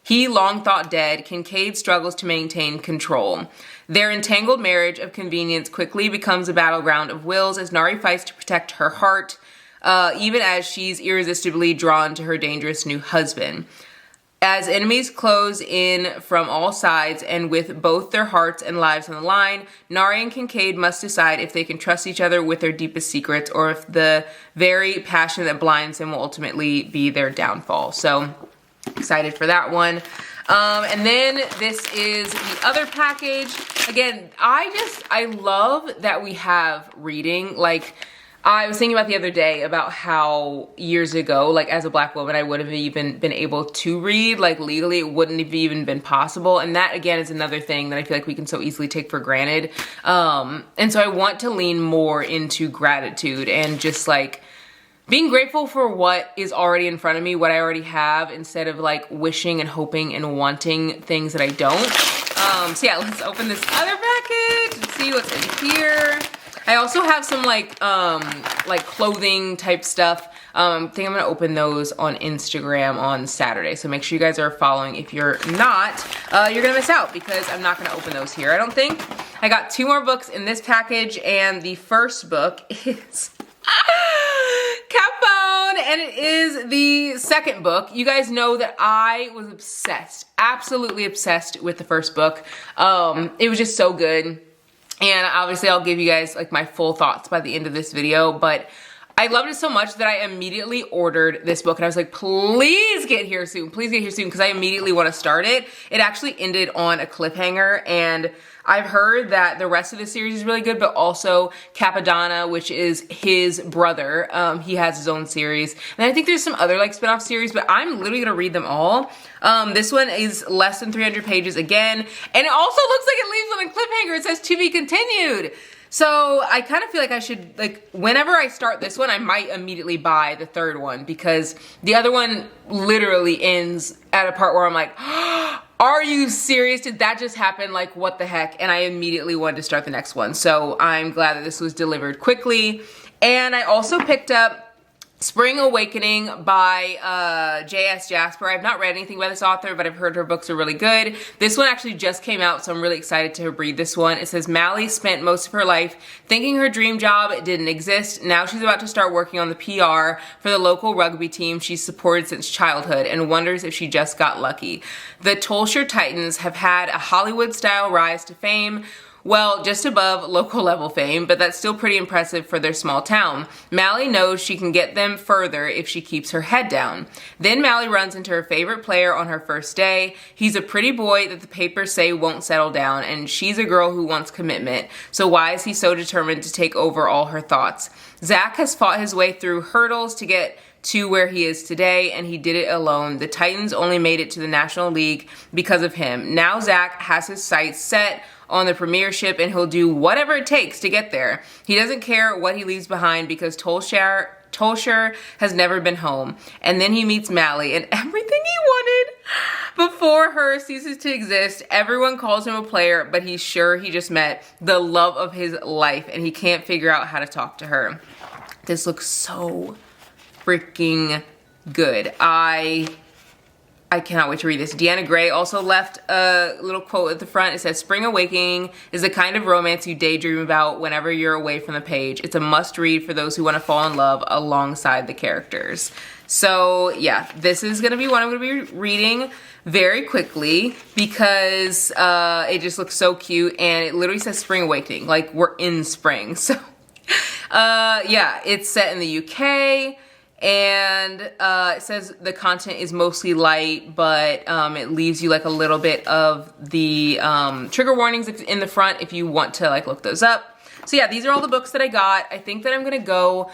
he long thought dead, Kincaid struggles to maintain control. Their entangled marriage of convenience quickly becomes a battleground of wills as Nari fights to protect her heart, even as she's irresistibly drawn to her dangerous new husband. As enemies close in from all sides and with both their hearts and lives on the line, Nari and Kincaid must decide if they can trust each other with their deepest secrets or if the very passion that blinds them will ultimately be their downfall. So excited for that one. And then this is the other package. Again, I love that we have reading. Like, I was thinking about the other day about how years ago, like as a Black woman, I would have even been able to read, like legally, it wouldn't have even been possible. And that again is another thing that I feel like we can so easily take for granted. And so I want to lean more into gratitude and just like being grateful for what is already in front of me, what I already have, instead of like wishing and hoping and wanting things that I don't. So yeah, let's open this other package and see what's in here. I also have some like clothing type stuff. I think I'm gonna open those on Instagram on Saturday. So make sure you guys are following. If you're not, you're gonna miss out because I'm not gonna open those here, I don't think. I got 2 more books in this package, and the first book is Capone, and it is the second book. You guys know that I was obsessed, absolutely obsessed with the first book. It was just so good. And obviously I'll give you guys like my full thoughts by the end of this video, but I loved it so much that I immediately ordered this book, and I was like, please get here soon, because I immediately want to start it. It actually ended on a cliffhanger, and I've heard that the rest of the series is really good, but also Capadonna, which is his brother, he has his own series. And I think there's some other like spin-off series, but I'm literally gonna read them all. This one is less than 300 pages again, and it also looks like it leaves on a cliffhanger. It says to be continued. So I kind of feel like I should, like, whenever I start this one, I might immediately buy the third one, because the other one literally ends at a part where I'm like, are you serious? Did that just happen? Like, what the heck? And I immediately wanted to start the next one. So I'm glad that this was delivered quickly. And I also picked up Spring Awakening by J.S. Jasper. I've not read anything by this author, but I've heard her books are really good. This one actually just came out, so I'm really excited to read this one. It says, Mally spent most of her life thinking her dream job didn't exist. Now she's about to start working on the PR for the local rugby team she's supported since childhood and wonders if she just got lucky. The Tulshire Titans have had a Hollywood-style rise to fame, well, just above local level fame, but that's still pretty impressive for their small town. Mally knows she can get them further if she keeps her head down. Then Mally runs into her favorite player on her first day. He's a pretty boy that the papers say won't settle down, and she's a girl who wants commitment. So why is he so determined to take over all her thoughts? Zach has fought his way through hurdles to get to where he is today, and he did it alone. The Titans only made it to the National League because of him. Now Zach has his sights set on the premiership, and he'll do whatever it takes to get there. He doesn't care what he leaves behind because Tulshire has never been home. And then he meets Mally, and everything he wanted before her ceases to exist. Everyone calls him a player, but he's sure he just met the love of his life, and he can't figure out how to talk to her. This looks so freaking good. I I cannot wait to read this. Deanna Gray also left a little quote at the front. It says, "Spring Awakening is the kind of romance you daydream about whenever you're away from the page. It's a must read for those who want to fall in love alongside the characters." So yeah, this is gonna be one I'm gonna be reading very quickly because it just looks so cute, and it literally says Spring Awakening, like we're in spring. So yeah, it's set in the UK. And it says the content is mostly light, but it leaves you like a little bit of the trigger warnings in the front if you want to like look those up. So yeah, these are all the books that I got. I think that I'm gonna go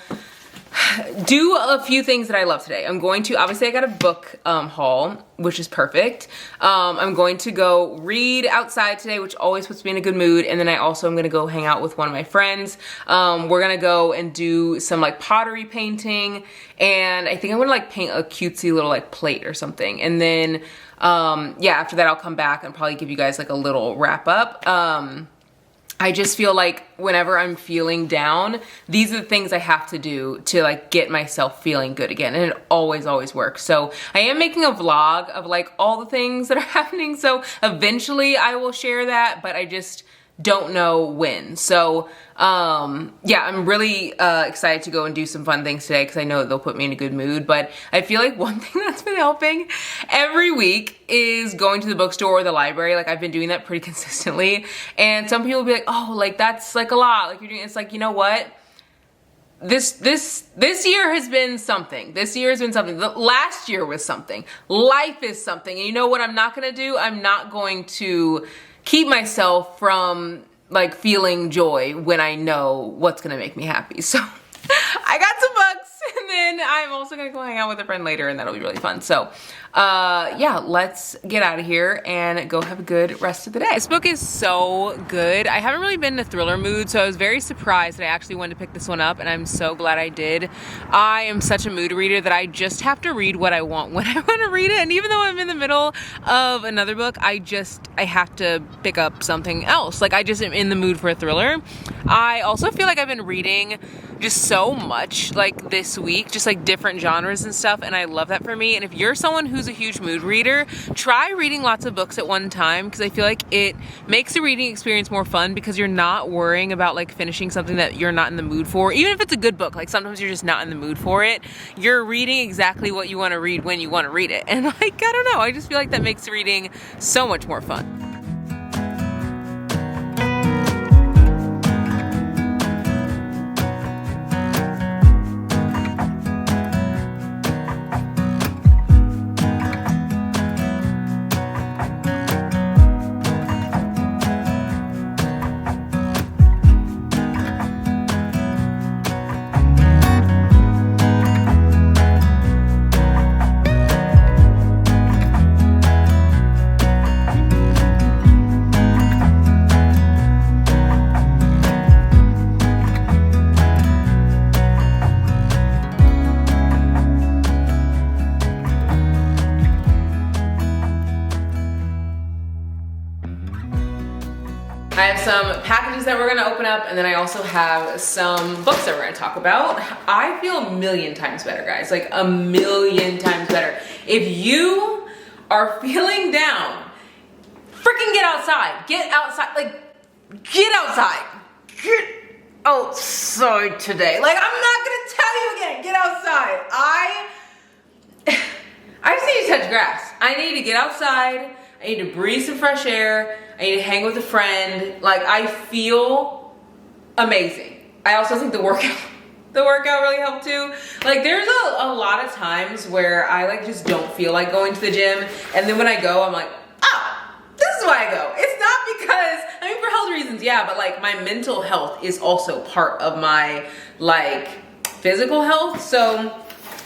do a few things that I love today. I'm going to, obviously I got a book haul, which is perfect. I'm going to go read outside today, which always puts me in a good mood. And then I also am gonna go hang out with one of my friends. We're gonna go and do some like pottery painting. And I think I'm gonna like paint a cutesy little like plate or something. And then, yeah, after that I'll come back and probably give you guys like a little wrap up. I just feel like whenever I'm feeling down, these are the things I have to do to like get myself feeling good again. And it always works. So I am making a vlog of like all the things that are happening. So eventually I will share that, but I just don't know when. So yeah, I'm really excited to go and do some fun things today because I know that they'll put me in a good mood. But I feel like one thing that's been helping every week is going to the bookstore or the library. Like I've been doing that pretty consistently. And some people will be like, oh, like that's like a lot. Like you're doing, it's like, you know what? This year has been something. This year has been something. The last year was something. Life is something. And you know what I'm not gonna do? I'm not going to keep myself from like feeling joy when I know what's gonna make me happy. So I got some books, and then I'm also gonna go hang out with a friend later, and that'll be really fun. So yeah, let's get out of here and go have a good rest of the day. This book is so good. I haven't really been in a thriller mood, so I was very surprised that I actually wanted to pick this one up, and I'm so glad I did. I am such a mood reader that I just have to read what I want when I want to read it, and even though I'm in the middle of another book, I have to pick up something else. Like I just am in the mood for a thriller. I also feel like I've been reading just so much like this week, just like different genres and stuff, and I love that for me. And if you're someone who's a huge mood reader, try reading lots of books at one time, because I feel like it makes the reading experience more fun because you're not worrying about like finishing something that you're not in the mood for. Even if it's a good book, like sometimes you're just not in the mood for it. You're reading exactly what you want to read when you want to read it. And like, I don't know, I just feel like that makes reading so much more fun. I have some packages that we're gonna open up, and then I also have some books that we're gonna talk about. I feel a million times better, guys, like a million times better. If you are feeling down, freaking get outside. Get outside, like, get outside. Get outside today. Like, I'm not gonna tell you again, get outside. I just need to touch grass. I need to get outside. I need to breathe some fresh air. I need to hang with a friend. Like, I feel amazing. I also think the workout really helped too. Like, there's a lot of times where I like just don't feel like going to the gym, and then when I go, I'm like, oh, this is why I go. It's not because, I mean, for health reasons, yeah, but like my mental health is also part of my like physical health. So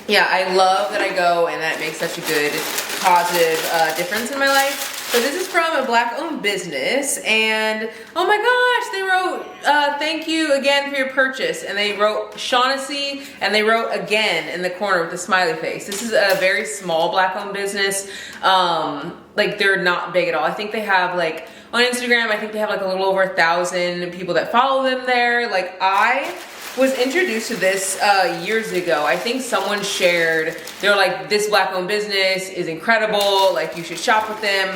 yeah, I love that I go, and that makes such a good positive difference in my life. So this is from a Black-owned business, and oh my gosh, they wrote, thank you again for your purchase. And they wrote Shaughnessy, and they wrote again in the corner with a smiley face. This is a very small Black-owned business. Like, they're not big at all. I think they have on Instagram, I think they have like a little over 1,000 people that follow them there. Like, I was introduced to this years ago. I think someone shared, they were like, this black owned business is incredible, like you should shop with them.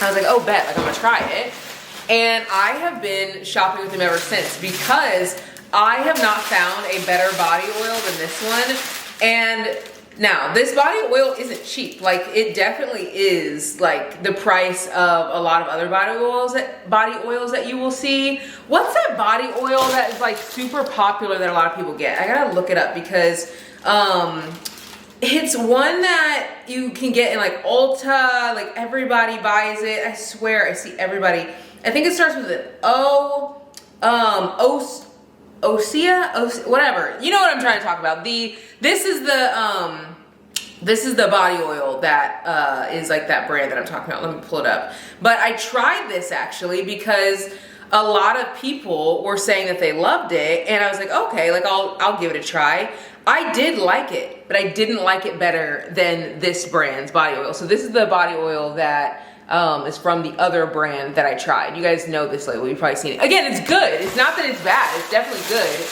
I was like, oh bet, like I'm gonna try it. And I have been shopping with them ever since because I have not found a better body oil than this one. And now, this body oil isn't cheap. Like, it definitely is like the price of a lot of other body oils that you will see. What's that body oil that is like super popular that a lot of people get? I gotta look it up because it's one that you can get in like Ulta, like everybody buys it. I swear I see everybody. I think it starts with an Osea, whatever. You know what I'm trying to talk about. This is the body oil that is like that brand that I'm talking about. Let me pull it up. But I tried this actually because a lot of people were saying that they loved it, and I was like, okay, like I'll give it a try. I did like it, but I didn't like it better than this brand's body oil. So this is the body oil that is from the other brand that I tried. You guys know this label, you've probably seen it. Again, it's good. It's not that it's bad, it's definitely good.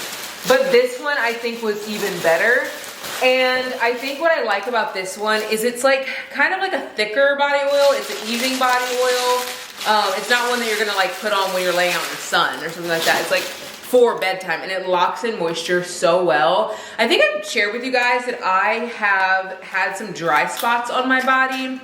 But this one I think was even better. And I think what I like about this one is it's like kind of like a thicker body oil. It's an evening body oil. It's not one that you're gonna like put on when you're laying out in the sun or something like that. It's like for bedtime, and it locks in moisture so well. I think I've shared with you guys that I have had some dry spots on my body.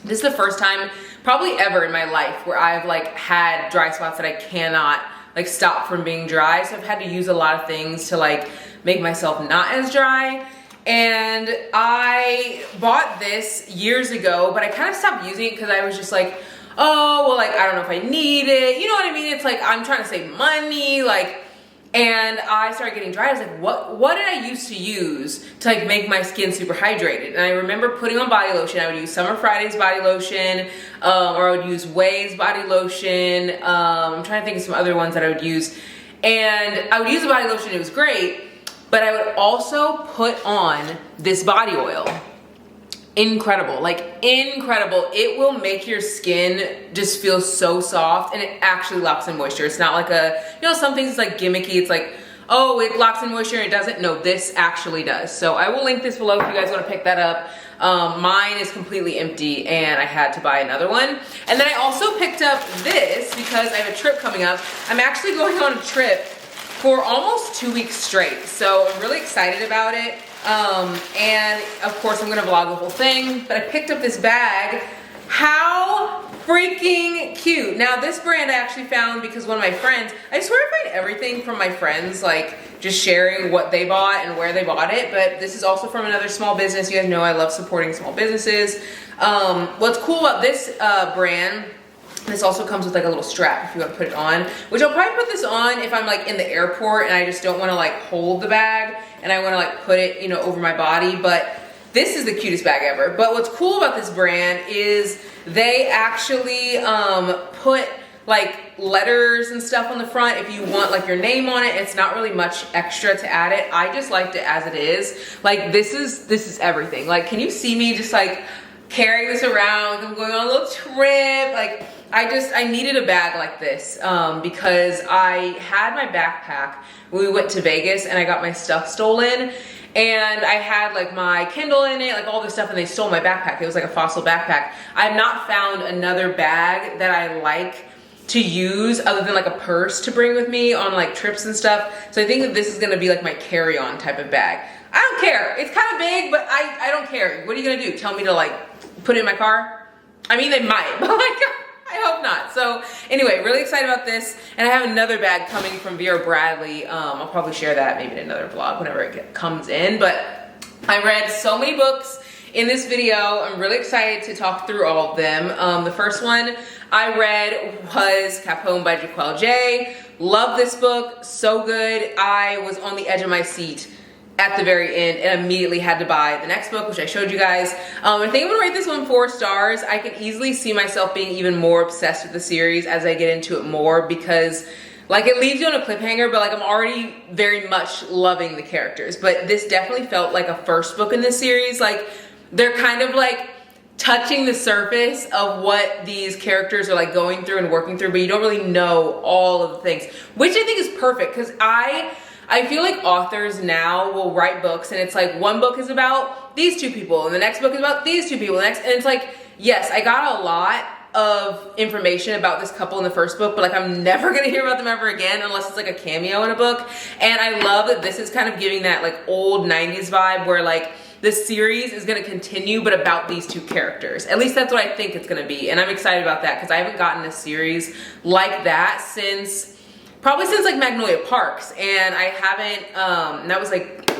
This is the first time probably ever in my life where I've like had dry spots that I cannot like stop from being dry. So I've had to use a lot of things to like make myself not as dry. And I bought this years ago, but I kind of stopped using it because I was just like, oh, well, like, I don't know if I need it. You know what I mean? It's like, I'm trying to save money, like, and I started getting dry. I was like, what did I used to use to like make my skin super hydrated? And I remember putting on body lotion. I would use Summer Friday's body lotion, or I would use Way's body lotion. I'm trying to think of some other ones that I would use. And I would use the body lotion, it was great, but I would also put on this body oil. Incredible, like incredible. It will make your skin just feel so soft, and it actually locks in moisture. It's not like some things it's like gimmicky. It's like, oh, it locks in moisture and it doesn't. No, this actually does. So I will link this below if you guys want to pick that up. Mine is completely empty and I had to buy another one. And then I also picked up this because I have a trip coming up. I'm actually going on a trip for almost 2 weeks straight. So I'm really excited about it. And of course I'm gonna vlog the whole thing, but I picked up this bag. How freaking cute. Now this brand I actually found because one of my friends, I swear I find everything from my friends, like just sharing what they bought and where they bought it, but this is also from another small business. You guys know I love supporting small businesses. What's cool about this brand, this also comes with like a little strap if you want to put it on, which I'll probably put this on if I'm like in the airport and I just don't want to like hold the bag and I want to like put it, over my body. But this is the cutest bag ever. But what's cool about this brand is they actually put like letters and stuff on the front if you want like your name on it. It's not really much extra to add it. I just liked it as it is. Like this is everything. Like, can you see me just like carrying this around? I'm going on a little trip. Like I needed a bag like this because I had my backpack when we went to Vegas and I got my stuff stolen, and I had like my Kindle in it, like all this stuff, and they stole my backpack. It was like a Fossil backpack. I have not found another bag that I like to use other than like a purse to bring with me on like trips and stuff. So I think that this is gonna be like my carry-on type of bag. I don't care. It's kind of big, but I don't care. What are you gonna do? Tell me to like put it in my car? I mean, they might, but like, I hope not. So anyway, really excited about this. And I have another bag coming from Vera Bradley. I'll probably share that maybe in another vlog whenever it comes in. But I read so many books in this video. I'm really excited to talk through all of them. The first one I read was Capone by Jaquel J. Love this book, so good. I was on the edge of my seat at the very end and immediately had to buy the next book, which I showed you guys. I think I'm gonna rate this one 4 stars. I can easily see myself being even more obsessed with the series as I get into it more, because like it leaves you on a cliffhanger, but like I'm already very much loving the characters. But this definitely felt like a first book in this series. Like they're kind of like touching the surface of what these characters are like going through and working through, but you don't really know all of the things, which I think is perfect, because I I feel like authors now will write books and it's like one book is about these two people and the next book is about these two people, and it's like, yes, I got a lot of information about this couple in the first book, but like I'm never gonna hear about them ever again unless it's like a cameo in a book. And I love that this is kind of giving that like old 90s vibe where like the series is gonna continue but about these two characters. At least that's what I think it's gonna be, and I'm excited about that because I haven't gotten a series like that probably since like Magnolia Parks, and I haven't, and that was like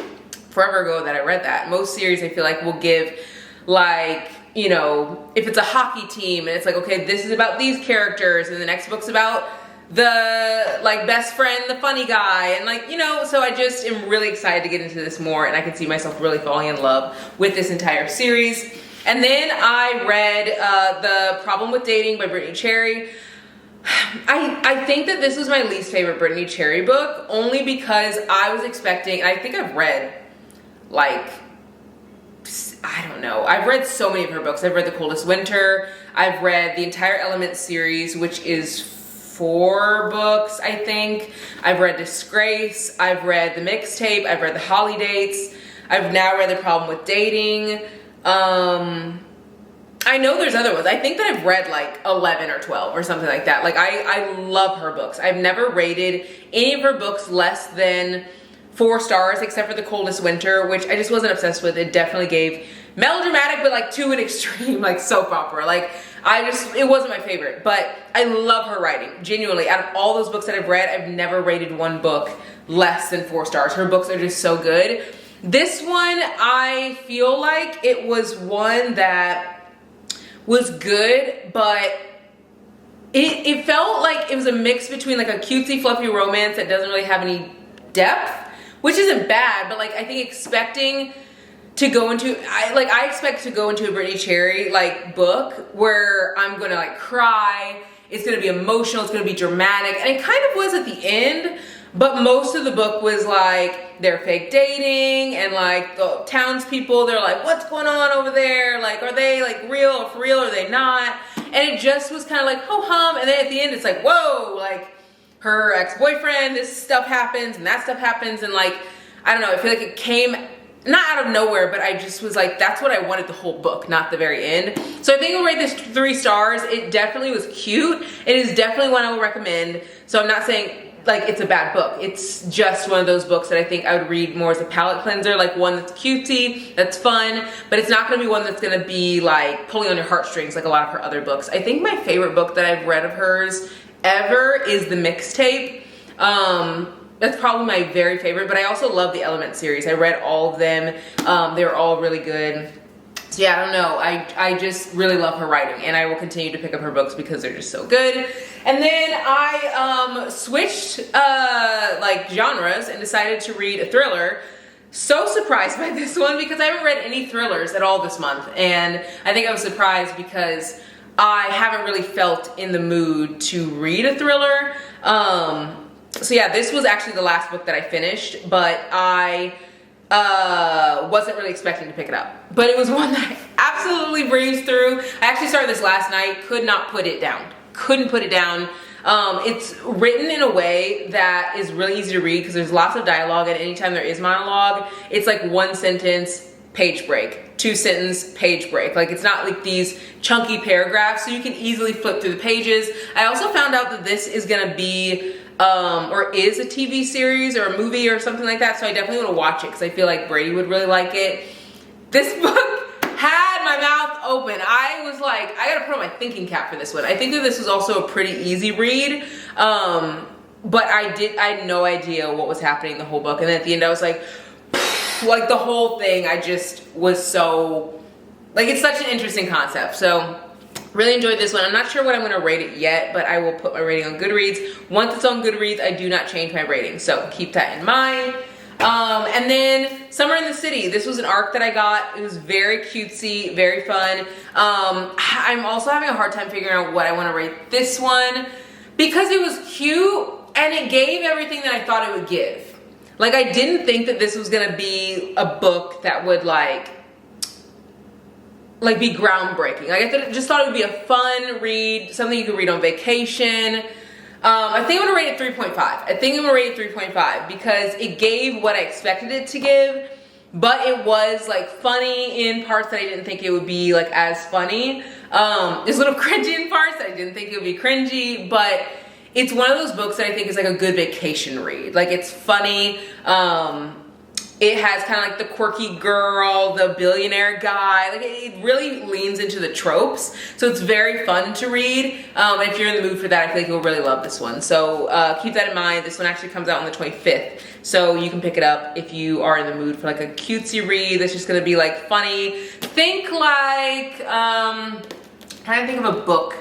forever ago that I read that. Most series I feel like will give like, you know, if it's a hockey team and it's like, okay, this is about these characters and the next book's about the like best friend, the funny guy, and like, you know, so I just am really excited to get into this more, and I can see myself really falling in love with this entire series. And then I read The Problem with Dating by Brittany Cherry. I think that this was my least favorite Brittany Cherry book, only because I was expecting, and I think I've read like, I don't know, I've read so many of her books. I've read The Coldest Winter, I've read the entire Element series, which is 4 books, I think. I've read Disgrace, I've read The Mixtape, I've read The Holidates, I've now read The Problem with Dating. I know there's other ones. I think that I've read like 11 or 12 or something like that. Like I love her books. I've never rated any of her books less than 4 stars, except for The Coldest Winter, which I just wasn't obsessed with. It definitely gave melodramatic, but like to an extreme, like soap opera. Like it wasn't my favorite, but I love her writing. Genuinely, out of all those books that I've read, I've never rated one book less than 4 stars. Her books are just so good. This one, I feel like it was one that was good, but it felt like it was a mix between like a cutesy, fluffy romance that doesn't really have any depth, which isn't bad, but like I think expecting to go into, I expect to go into a Brittany Cherry like book where I'm gonna like cry, it's gonna be emotional, it's gonna be dramatic, and it kind of was at the end, but most of the book was like they're fake dating, and like the townspeople, they're like, what's going on over there? Like, are they like real or for real, or are they not? And it just was kind of like ho hum, and then at the end it's like, whoa, like her ex-boyfriend, this stuff happens and that stuff happens, and like, I don't know, I feel like it came not out of nowhere, but I just was like, that's what I wanted the whole book, not the very end. So I think I'll rate this 3 stars. It definitely was cute. It is definitely one I will recommend. So I'm not saying like it's a bad book. It's just one of those books that I think I would read more as a palate cleanser, like one that's cutesy, that's fun, but it's not gonna be one that's gonna be like pulling on your heartstrings like a lot of her other books. I think my favorite book that I've read of hers ever is The Mixtape. That's probably my very favorite, but I also love the Element series. I read all of them. They were all really good. So yeah, I don't know. I just really love her writing, and I will continue to pick up her books because they're just so good. And then I switched like genres and decided to read a thriller. So surprised by this one because I haven't read any thrillers at all this month, and I think I was surprised because I haven't really felt in the mood to read a thriller. So yeah, this was actually the last book that I finished, but I wasn't really expecting to pick it up. But it was one that I absolutely breezed through. I actually started this last night, could not put it down. Couldn't put it down. It's written in a way that is really easy to read because there's lots of dialogue, and anytime there is monologue, it's like 1 sentence, page break, 2 sentence, page break. Like it's not like these chunky paragraphs, so you can easily flip through the pages. I also found out that this is gonna be or is a TV series or a movie or something like that, so I definitely want to watch it because I feel like Brady would really like it. This book had my mouth open. I was like, I gotta put on my thinking cap for this one. I think that this was also a pretty easy read, but I had no idea what was happening the whole book, and then at the end I was like the whole thing, I just was so, like, it's such an interesting concept. So really enjoyed this one. I'm not sure what I'm gonna rate it yet, but I will put my rating on Goodreads. Once it's on Goodreads, I do not change my rating, so keep that in mind. And then Summer in the City. This was an arc that I got. It was very cutesy, very fun. I'm also having a hard time figuring out what I wanna rate this one because it was cute and it gave everything that I thought it would give. Like, I didn't think that this was gonna be a book that would like be groundbreaking. Like, I just thought it would be a fun read, something you could read on vacation. I think I'm gonna rate it 3.5. I think I'm gonna rate it 3.5 because it gave what I expected it to give, but it was like funny in parts that I didn't think it would be like as funny. There's a little cringy in parts that I didn't think it would be cringy, but it's one of those books that I think is like a good vacation read. Like it's funny. It has kind of like the quirky girl, the billionaire guy. Like it really leans into the tropes. So it's very fun to read. And if you're in the mood for that, I feel like you'll really love this one. So keep that in mind. This one actually comes out on the 25th. So you can pick it up if you are in the mood for like a cutesy read that's just gonna be like funny. Think like, trying to think of a book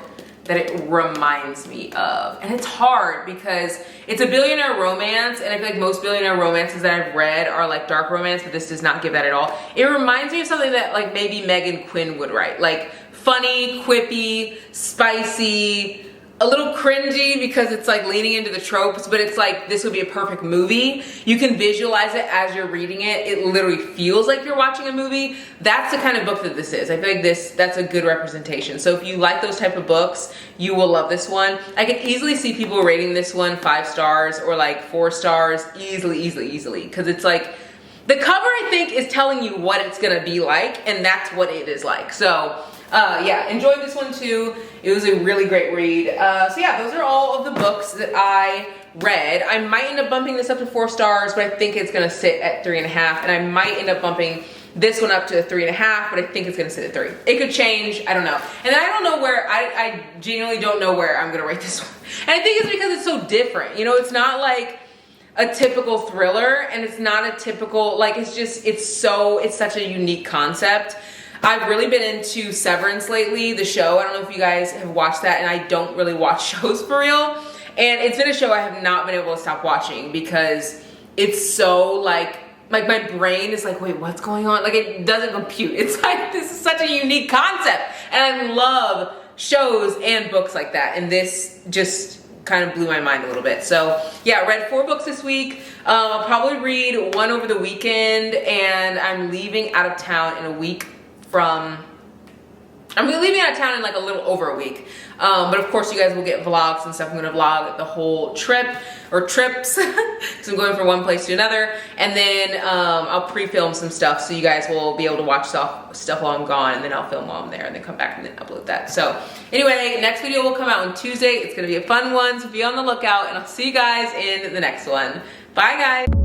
that it reminds me of. And it's hard because it's a billionaire romance, and I feel like most billionaire romances that I've read are like dark romance, but this does not give that at all. It reminds me of something that like maybe Megan Quinn would write. Like funny, quippy, spicy, a little cringy because it's like leaning into the tropes, but it's like this would be a perfect movie. You can visualize it as you're reading it. It literally feels like you're watching a movie. That's the kind of book that this is. I feel like that's a good representation. So if you like those type of books, you will love this one. I can easily see people rating this one 5 stars or like 4 stars easily, because it's like the cover I think is telling you what it's gonna be like, and that's what it is like. So yeah, enjoyed this one too. It was a really great read. So yeah, those are all of the books that I read. I might end up bumping this up to 4 stars, but I think it's gonna sit at 3.5, and I might end up bumping this one up to a 3.5, but I think it's gonna sit at 3. It could change, I don't know. And I don't know where, I genuinely don't know where I'm gonna rate this one. And I think it's because it's so different. You know, it's not like a typical thriller, and it's not a typical, like it's such a unique concept. I've really been into Severance lately, the show. I don't know if you guys have watched that, and I don't really watch shows for real. And it's been a show I have not been able to stop watching because it's so like my brain is like, wait, what's going on? Like it doesn't compute. It's like, this is such a unique concept. And I love shows and books like that. And this just kind of blew my mind a little bit. So yeah, I read 4 books this week. I'll probably read 1 over the weekend, and I'm leaving out of town in a week I'm leaving out of town in like a little over a week. But of course you guys will get vlogs and stuff. I'm gonna vlog the whole trip, or trips, because I'm going from one place to another. And then I'll pre-film some stuff so you guys will be able to watch stuff while I'm gone, and then I'll film while I'm there and then come back and then upload that. So anyway, next video will come out on Tuesday. It's gonna be a fun one, so be on the lookout, and I'll see you guys in the next one. Bye guys.